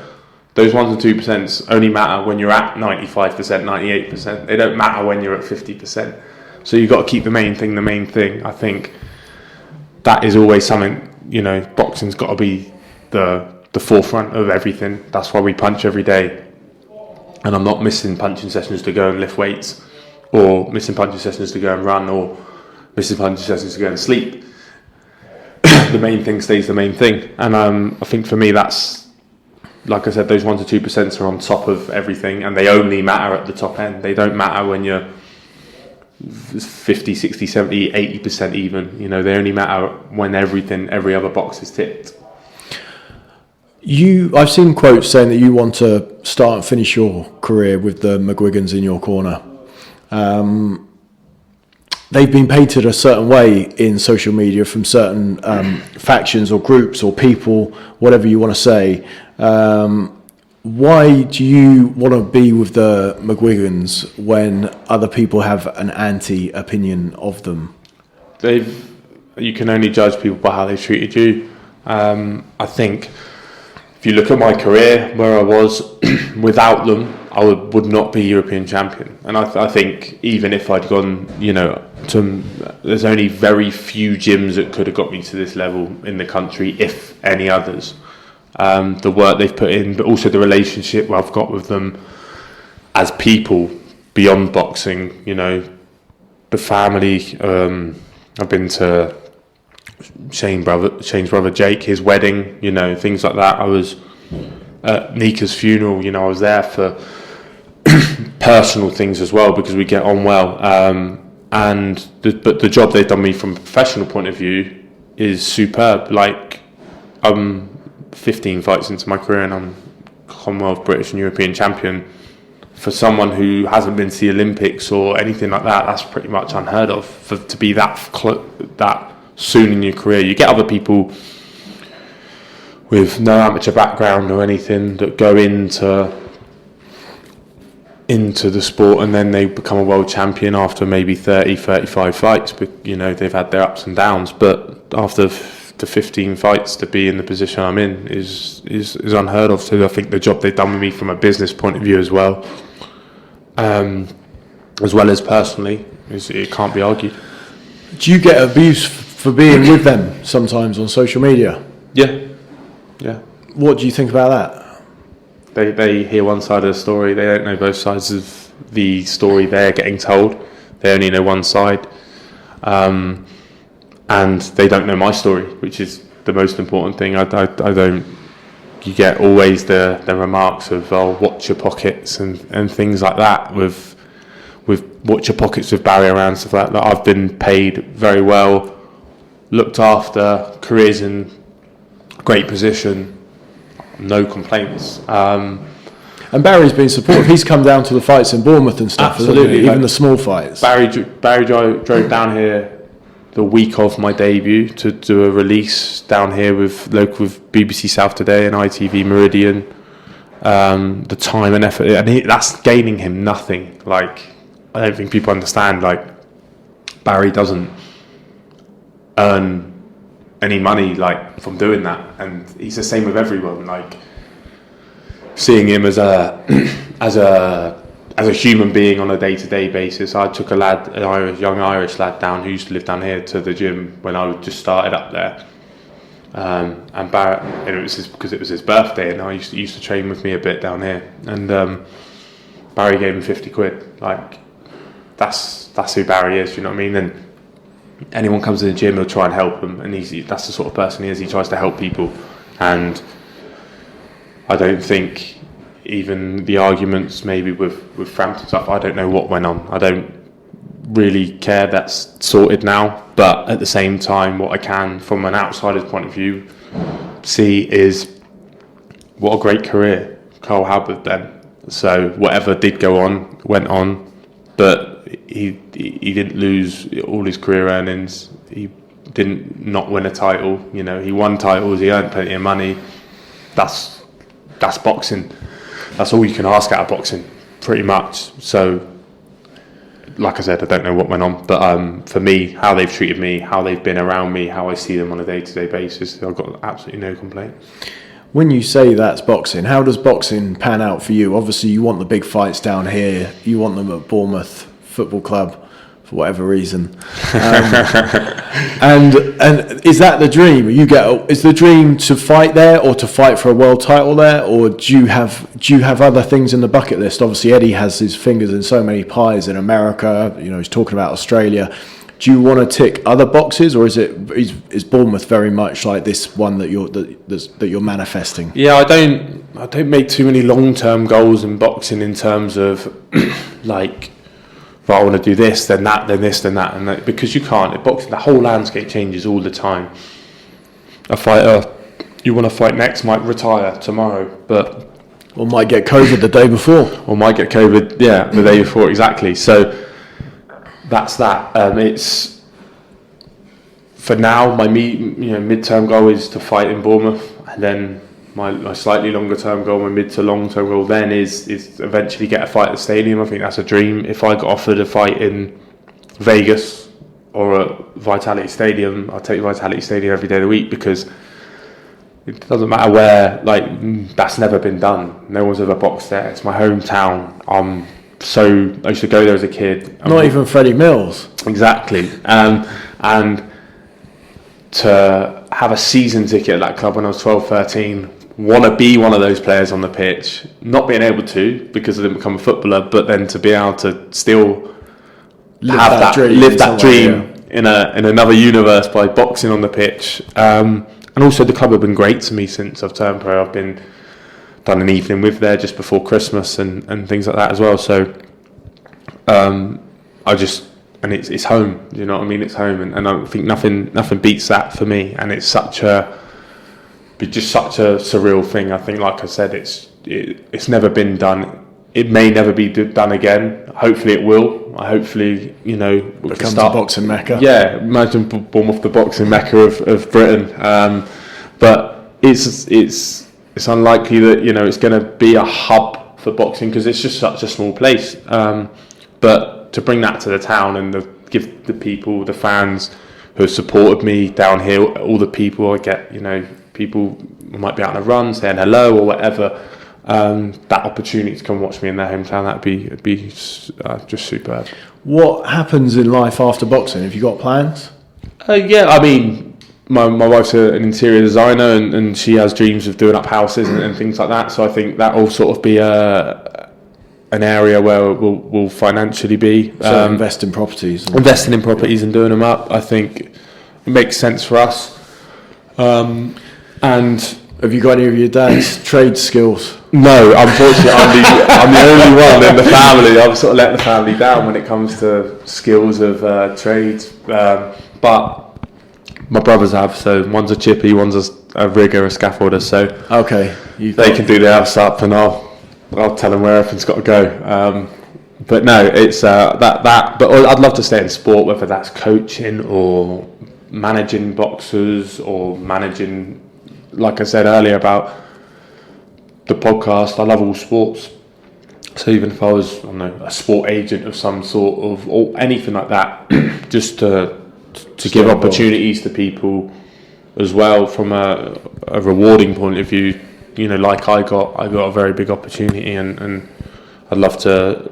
those 1% and 2% only matter when you're at 95%, 98%. They don't matter when you're at 50%. So you've got to keep the main thing. I think that is always something, boxing's got to be the forefront of everything. That's why we punch every day. And I'm not missing punching sessions to go and lift weights, or missing punching sessions to go and run, or missing punching sessions to go and sleep. The main thing stays the main thing. And I think for me, that's, like I said, those 1% to 2% are on top of everything, and they only matter at the top end. They don't matter when you're 50, 60, 70, 80% even. You know, they only matter when every other box is ticked. I've seen quotes saying that you want to start and finish your career with the McGuigans in your corner. They've been painted a certain way in social media from certain factions or groups or people, whatever you want to say. Why do you want to be with the McGuigans when other people have an anti-opinion of them? You can only judge people by how they treated you. I think if you look at my career, where I was, without them, I would not be European champion. And I think even if I'd gone, you know, there's only very few gyms that could have got me to this level in the country, if any others. The work they've put in, but also the relationship I've got with them as people beyond boxing, you know, the family. I've been to Shane's brother Jake, his wedding, you know, things like that. I was at Nika's funeral, you know, I was there for personal things as well because we get on well. But the job they've done me from a professional point of view is superb. Like, 15 fights into my career and I'm Commonwealth, British and European champion. For someone who hasn't been to the Olympics or anything like that, that's pretty much unheard of. To be that soon in your career, you get other people with no amateur background or anything that go into the sport and then they become a world champion after maybe 30, 35 fights. But you know, they've had their ups and downs. But after the 15 fights to be in the position I'm in is unheard of. So I think the job they've done with me from a business point of view as well as personally, it can't be argued. Do you get abuse for being with them sometimes on social media? Yeah. What do you think about that? They hear one side of the story. They don't know both sides of the story they're getting told. They only know one side. And they don't know my story, which is the most important thing. I don't. You get always the remarks of, oh, watch your pockets and things like that with watch your pockets with Barry around, stuff like that. I've been paid very well, looked after, careers in great position, no complaints. And Barry's been supportive. He's come down to the fights in Bournemouth and stuff, absolutely, even the small fights. Barry drove down here the week of my debut to do a release down here with BBC South Today and ITV Meridian. The time and effort, and that's gaining him nothing. Like, I don't think people understand. Like, Barry doesn't earn any money like from doing that, and he's the same with everyone. Like, seeing him as a human being on a day-to-day basis. I took a young Irish lad down who used to live down here to the gym when I just started up there. And Barry, it was because it was his birthday, and I used to train with me a bit down here. And Barry gave him 50 quid. Like, that's who Barry is. You know what I mean? And anyone comes to the gym, he'll try and help them. And that's the sort of person he is. He tries to help people. And I don't think even the arguments maybe with Frampton stuff, I don't know what went on. I don't really care. That's sorted now. But at the same time, what I can, from an outsider's point of view, see is what a great career Cole had with them. So whatever did go on, went on. But he didn't lose all his career earnings. He didn't not win a title. You know, he won titles. He earned plenty of money. That's boxing. That's all you can ask out of boxing, pretty much. So, like I said, I don't know what went on, but for me, how they've treated me, how they've been around me, how I see them on a day-to-day basis, I've got absolutely no complaint. When you say that's boxing, how does boxing pan out for you? Obviously, you want the big fights down here. You want them at Bournemouth Football Club for whatever reason. And is that the dream? Is the dream to fight there or to fight for a world title there, or do you have other things in the bucket list? Obviously, Eddie has his fingers in so many pies in America. You know, he's talking about Australia. Do you want to tick other boxes, or is Bournemouth very much like this one that you're manifesting? Yeah, I don't make too many long-term goals in boxing in terms of like but I want to do this, then that, then this, then that, and that, because you can't. Boxing, the whole landscape changes all the time. A fighter you want to fight next might retire tomorrow, but or might get COVID the day before, or might get COVID, the day before, exactly. So that's that. It's for now. My mid-term goal is to fight in Bournemouth, and then my slightly longer-term goal, my mid to long-term goal, then is eventually get a fight at the stadium. I think that's a dream. If I got offered a fight in Vegas or a Vitality Stadium, I'll take Vitality Stadium every day of the week, because it doesn't matter where. That's never been done. No one's ever boxed there. It's my hometown. I used to go there as a kid. Not even Freddie Mills. Exactly. And to have a season ticket at that club when I was 12, 13, want to be one of those players on the pitch, not being able to because I didn't become a footballer, but then to be able to still live that dream in another universe by boxing on the pitch. And also the club have been great to me since I've turned pro. I've done an evening with there just before Christmas and things like that as well. So it's home. You know what I mean? It's home, and I think nothing beats that for me. And it's such a surreal thing. I think, like I said, it's never been done. It may never be done again. Hopefully it will. Hopefully, we becomes can start a boxing mecca. Yeah, imagine Bournemouth, the boxing mecca of Britain. But it's unlikely that it's going to be a hub for boxing, because it's just such a small place. But to bring that to the town and give the people, the fans who have supported me down here, all the people I get, people might be out on a run saying hello or whatever. That opportunity to come watch me in their hometown, that'd be just superb. What happens in life after boxing? Have you got plans? I mean, my wife's an interior designer, and she has dreams of doing up houses and things like that. So I think that will sort of be an area where we'll financially be. So invest in properties. Investing in properties and doing them up. I think it makes sense for us. And have you got any of your dad's trade skills? No, unfortunately, I'm the only one in the family. I've sort of let the family down when it comes to skills of trades. But my brothers have. So one's a chippy, one's a rigger, a scaffolder. So okay, they can do the house up, and I'll tell them where everything's got to go. But no, it's that. But I'd love to stay in sport, whether that's coaching or managing boxers or managing. Like I said earlier about the podcast, I love all sports. So even if I was, a sport agent of some sort of, or anything like that, just to give opportunities to people as well from a rewarding point of view. Like I got a very big opportunity, and I'd love to,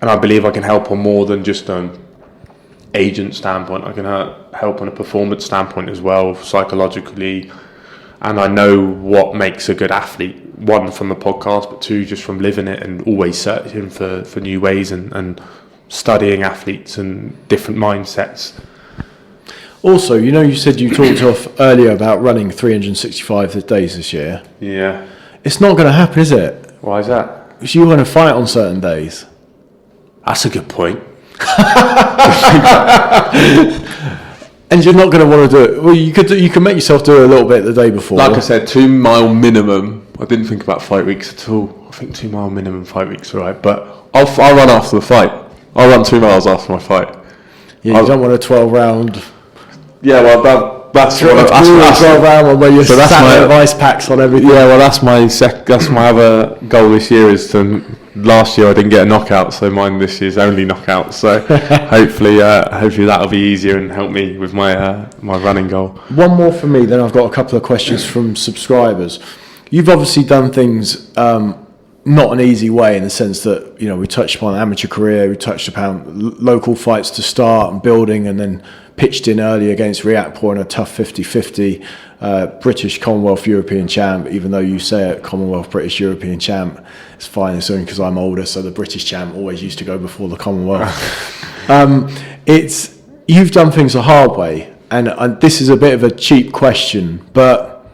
and I believe I can help on more than just an agent standpoint. I can help on a performance standpoint as well, psychologically, and I know what makes a good athlete, one from the podcast, but two just from living it and always searching for new ways and studying athletes and different mindsets. Also, you said you talked off earlier about running 365 days this year. Yeah. It's not going to happen, is it? Why is that? Because you're going to fight on certain days. That's a good point. And you're not going to want to do it. Well, you can make yourself do it a little bit the day before. Like I said, 2 mile minimum. I didn't think about fight weeks at all. I think 2 mile minimum fight weeks, right? But I'll run after the fight. I'll run 2 miles after my fight. Yeah, you don't want a 12-round. Yeah, well, that's 12-round one where you're sat with ice packs on everything. Yeah, well, that's my other goal this year is to. Last year I didn't get a knockout, so mine this year's only knockout. So hopefully that'll be easier and help me with my running goal. One more for me, then I've got a couple of questions from subscribers. You've obviously done things not an easy way, in the sense that we touched upon amateur career, we touched upon local fights to start and building, and then pitched in early against Riakporhe in a tough 50-50. British Commonwealth European champ, even though you say it, Commonwealth British European champ, it's fine, it's only because I'm older, so the British champ always used to go before the Commonwealth. You've done things the hard way, and this is a bit of a cheap question, but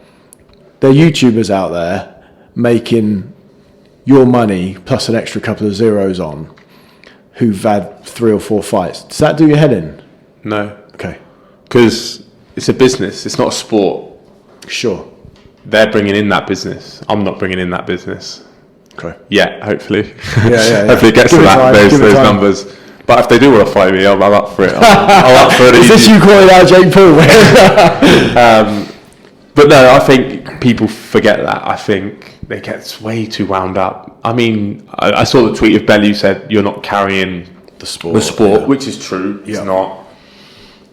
there are YouTubers out there making your money plus an extra couple of zeros on, who've had 3 or 4 fights. Does that do your head in? No. Okay. Because it's a business. It's not a sport. Sure. They're bringing in that business. I'm not bringing in that business. Okay. Yeah, hopefully. Yeah. Hopefully it gets to those numbers. But if they do want to fight me, I'm up for it. I'm up for it. Is this you calling out Jake Paul? But no, I think people forget that. I think they get way too wound up. I mean, I saw the tweet of Bellew said, you're not carrying the sport, yeah. which is true. He's not.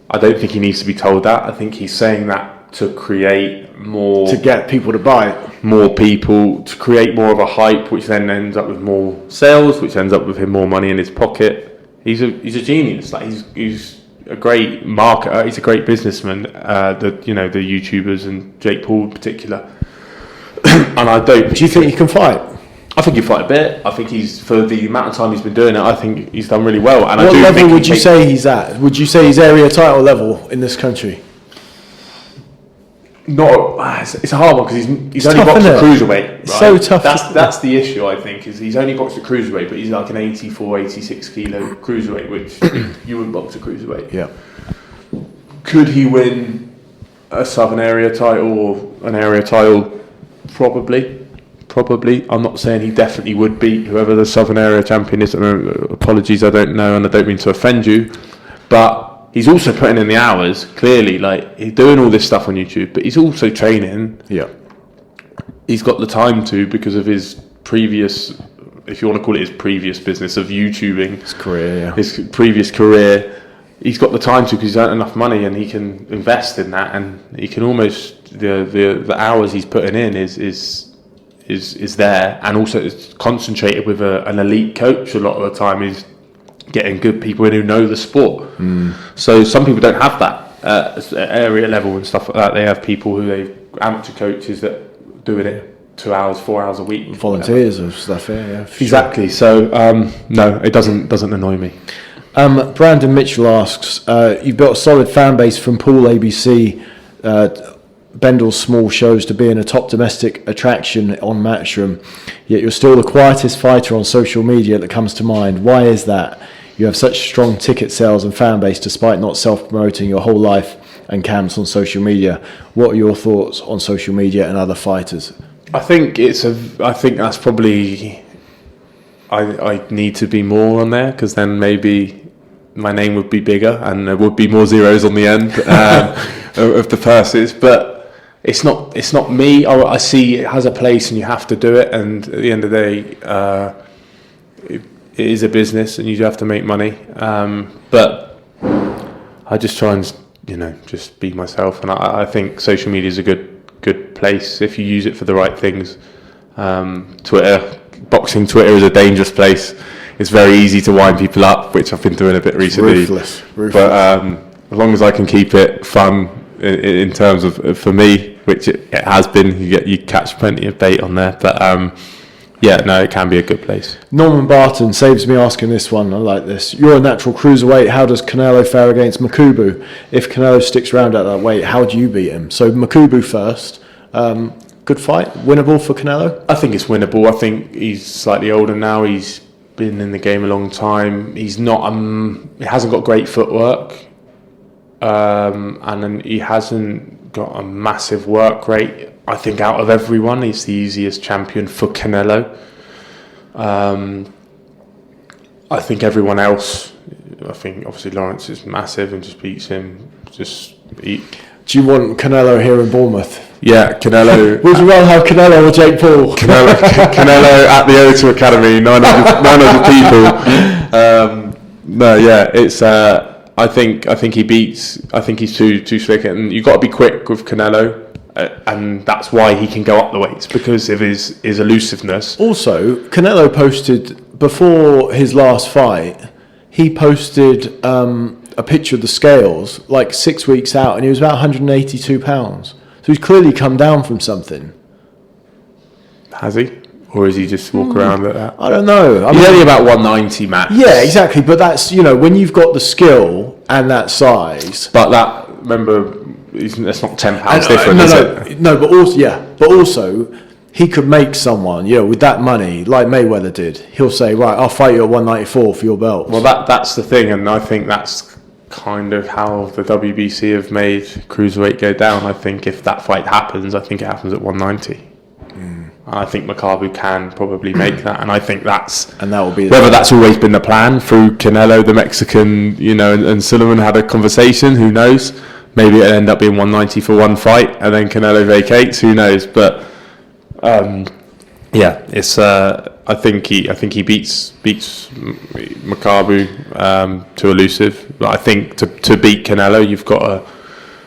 I don't think he needs to be told that. I think he's saying that to create more... To get people to buy it. More people, to create more of a hype, which then ends up with more sales, which ends up with him more money in his pocket. He's a genius. Like he's a great marketer. He's a great businessman. The YouTubers and Jake Paul in particular. And I don't. Do you think he can fight? I think he fight a bit. I think he's, for the amount of time he's been doing it, I think he's done really well. And what level would you say he's at? Would you say he's area title level in this country? It's a hard one because he's only boxed at cruiserweight. Right? So tough. That's the issue, I think, is he's only boxed at cruiserweight, but he's like an 84, 86 kilo cruiserweight, which you wouldn't box at cruiserweight. Yeah. Could he win a Southern area title or an area title? Probably. I'm not saying he definitely would beat whoever the Southern area champion is. Apologies, I don't know, and I don't mean to offend you, but he's also putting in the hours, clearly. Like, he's doing all this stuff on YouTube, but he's also training. Yeah. He's got the time to, because of his previous, if you want to call it his previous business of YouTubing. His career, yeah. His previous career. He's got the time to, because he's earned enough money and he can invest in that, and he can almost, the hours he's putting in is there, and also it's concentrated with an elite coach a lot of the time. Is getting good people in who know the sport. So some people don't have that area level and stuff like that. They have people who amateur coaches that doing it 2 hours, 4 hours a week. Volunteers or stuff, yeah. Exactly. Sure. So no, it doesn't annoy me. Brandon Mitchell asks, you've built a solid fan base from Paul ABC, Bendel's small shows to being a top domestic attraction on Matchroom, yet you're still the quietest fighter on social media that comes to mind. Why is that? You have such strong ticket sales and fan base despite not self-promoting your whole life and camps on social media. What are your thoughts on social media and other fighters? I think that's probably, I need to be more on there, because then maybe my name would be bigger and there would be more zeros on the end of the purses. But it's not me. I see it has a place and you have to do it, and at the end of the day, it is a business and you do have to make money. But I just try and just be myself, and I think social media is a good place if you use it for the right things. Boxing Twitter is a dangerous place. It's very easy to wind people up, which I've been doing a bit recently. Ruthless. But as long as I can keep it fun in terms of, for me, which it has been, you catch plenty of bait on there. But it can be a good place. Norman Barton saves me asking this one. I like this. You're a natural cruiserweight. How does Canelo fare against Makubu? If Canelo sticks around at that weight, how do you beat him? So Makubu first. Good fight, winnable for Canelo? I think it's winnable. I think he's slightly older now. He's been in the game a long time. He's not. He hasn't got great footwork, and then he hasn't got a massive work rate. I think out of everyone, he's the easiest champion for Canelo. I think everyone else. I think obviously Lawrence is massive and just beats him. Do you want Canelo here in Bournemouth? Yeah, Canelo. Would you rather have Canelo or Jake Paul? Canelo at the O2 Academy, 900 people. It's. I think he beats. I think he's too slick, and you've got to be quick with Canelo, and that's why he can go up the weights, because of his elusiveness. Also, Canelo posted before his last fight. He posted a picture of the scales like 6 weeks out, and he was about 182 pounds. So he's clearly come down from something. Has he? Or is he just walk around like that? I don't know. He's only about 190 max. Yeah, exactly. But that's, when you've got the skill and that size. But that's not £10 different, is it? No, but also, he could make someone, with that money, like Mayweather did. He'll say, right, I'll fight you at 194 for your belt. Well, that's the thing, and I think that's kind of how the WBC have made cruiserweight go down. I think if that fight happens, I think it happens at 190. I think McCarthy can probably make that, and I think that will be whether that's always been the plan through Canelo, the Mexican, and Sullivan had a conversation. Who knows? Maybe it'll end up being 190 for one fight, and then Canelo vacates. Who knows? But it's. I think he beats McCarthy too elusive. But I think to beat Canelo, you've got to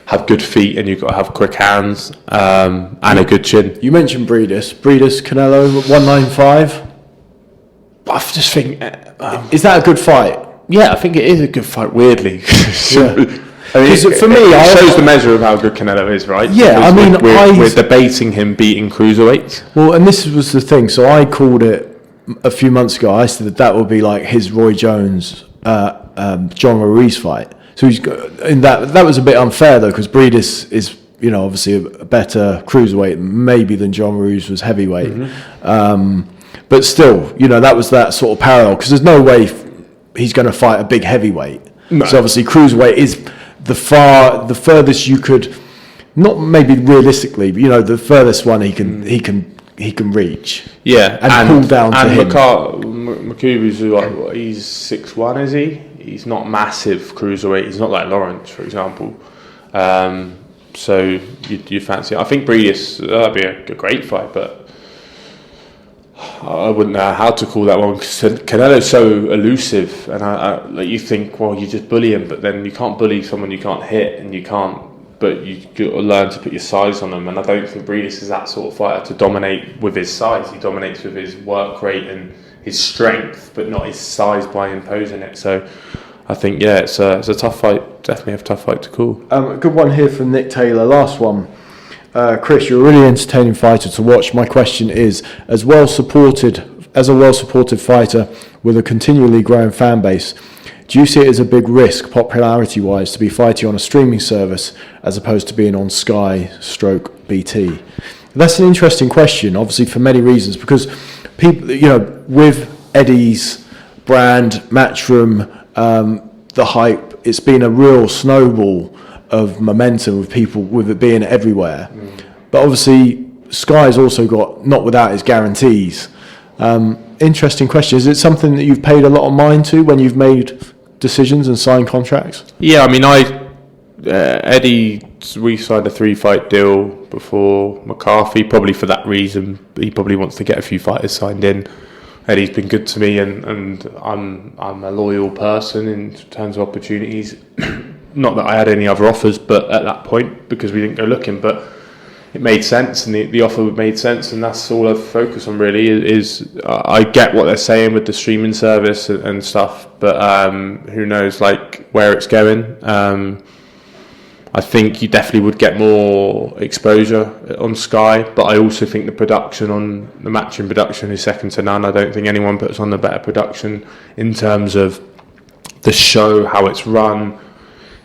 have good feet and you've got to have quick hands and a good chin. You mentioned Briedis, Canelo 195. I just think is that a good fight? Yeah, I think it is a good fight. Weirdly, for me, it shows the measure of how good Canelo is, right? Yeah, because we're debating him beating cruiserweights. Well, and this was the thing. So I called it a few months ago. I said that would be like his Roy Jones, John Ruiz fight. So he's in that was a bit unfair though, because Briedis is obviously a better cruiserweight maybe than John Ruiz was heavyweight. Mm-hmm. But still, that was that sort of parallel, because there's no way he's going to fight a big heavyweight. No. So obviously cruiserweight is the furthest you could, not maybe realistically, but the furthest one he can reach. Yeah, and pull down to him. McCubi's like, he's 6'1", is he? He's not massive cruiserweight. He's not like Lawrence, for example. So you fancy it. I think Briedis, that'd be a great fight, but I wouldn't know how to call that one, because Canelo's so elusive, and like you think, well, you just bully him, but then you can't bully someone you can't hit, and you can't. But you got to learn to put your size on them, and I don't think Briedis is that sort of fighter to dominate with his size. He dominates with his work rate and his strength, but not his size by imposing it. So I think, it's a tough fight, definitely a tough fight to call. A good one here from Nick Taylor. Last one. Chris, you're a really entertaining fighter to watch. My question is, as a well-supported fighter with a continually growing fan base, do you see it as a big risk, popularity-wise, to be fighting on a streaming service as opposed to being on Sky/BT? That's an interesting question, obviously, for many reasons, because people, with Eddie's brand, Matchroom, the hype, it's been a real snowball of momentum with people, with it being everywhere. But obviously, Sky's also got, not without its guarantees. Interesting question. Is it something that you've paid a lot of mind to when you've made decisions and signed contracts? Yeah, Eddie, we signed a 3-fight deal before McCarthy, probably for that reason. He probably wants to get a few fighters signed in. Eddie's been good to me, and I'm a loyal person in terms of opportunities. Not that I had any other offers, but at that point, because we didn't go looking, but it made sense, and the offer made sense, and that's all I've focused on really. Is I get what they're saying with the streaming service and stuff, but who knows like where it's going. I think you definitely would get more exposure on Sky, but I also think the production on the Matchroom production is second to none. I don't think anyone puts on a better production in terms of the show, how it's run,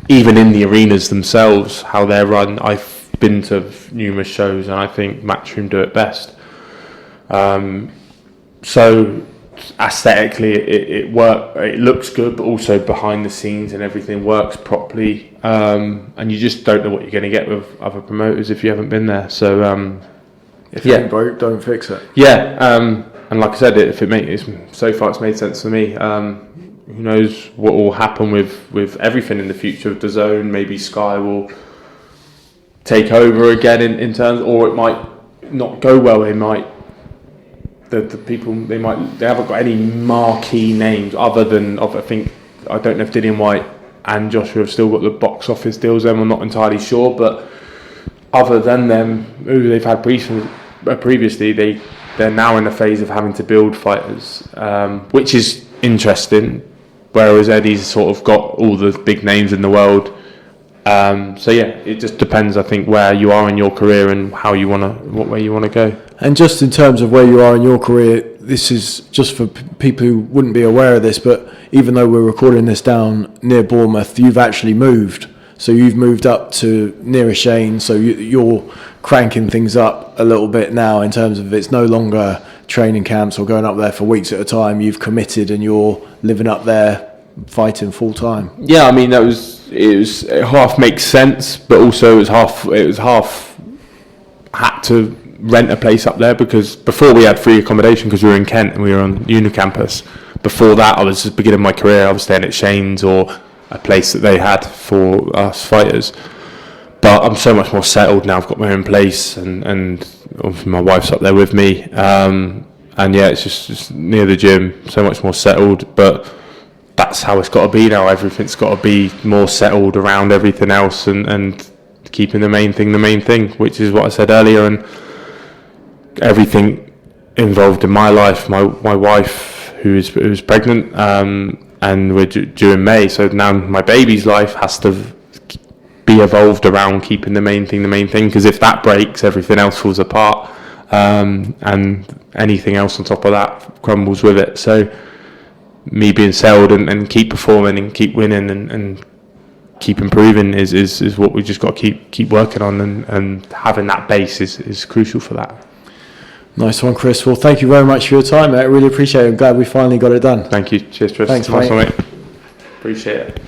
even in the arenas themselves, how they're run. I've been to numerous shows, and I think Matchroom do it best. So aesthetically, it looks good, but also behind the scenes and everything works properly. And you just don't know what you're going to get with other promoters if you haven't been there. So if it ain't broke, don't fix it. Yeah, and like I said, so far it's made sense for me. Who knows what will happen with everything in the future with DAZN? Maybe Sky will take over again in terms, or it might not go well. They might, the people, they haven't got any marquee names other than, I don't know if Dillian White and Joshua have still got the box office deals. Them, I'm not entirely sure, but other than them, who they've had previously, they're now in the phase of having to build fighters, which is interesting. Whereas Eddie's sort of got all the big names in the world. So yeah, it just depends, I think, where you are in your career and what way you want to go. And just in terms of where you are in your career, this is just for people who wouldn't be aware of this, but even though we're recording this down near Bournemouth, you've actually moved. So you've moved up to nearer Shane, so you're cranking things up a little bit now in terms of it's no longer training camps or going up there for weeks at a time. You've committed and you're living up there, fighting full time. Yeah, I mean it half makes sense, but also it was half had to rent a place up there, because before we had free accommodation because we were in Kent and we were on uni campus. Before that, I was just beginning my career. I was staying at Shane's or a place that they had for us fighters. But I'm so much more settled now. I've got my own place, and obviously my wife's up there with me. And yeah, it's just near the gym, so much more settled. But that's how it's got to be now. Everything's got to be more settled around everything else, and keeping the main thing, which is what I said earlier. And everything involved in my life, my wife who is pregnant, and we're due in May, so now my baby's life has to be evolved around keeping the main thing, because if that breaks, everything else falls apart, and anything else on top of that crumbles with it. So me being settled and keep performing and keep winning and keep improving is what we just got to keep working on, and having that base is crucial for that. Nice one, Chris. Well, thank you very much for your time, mate. I really appreciate it. I'm glad we finally got it done. Thank you. Cheers, Chris. Thanks, nice mate. One, mate. Appreciate it.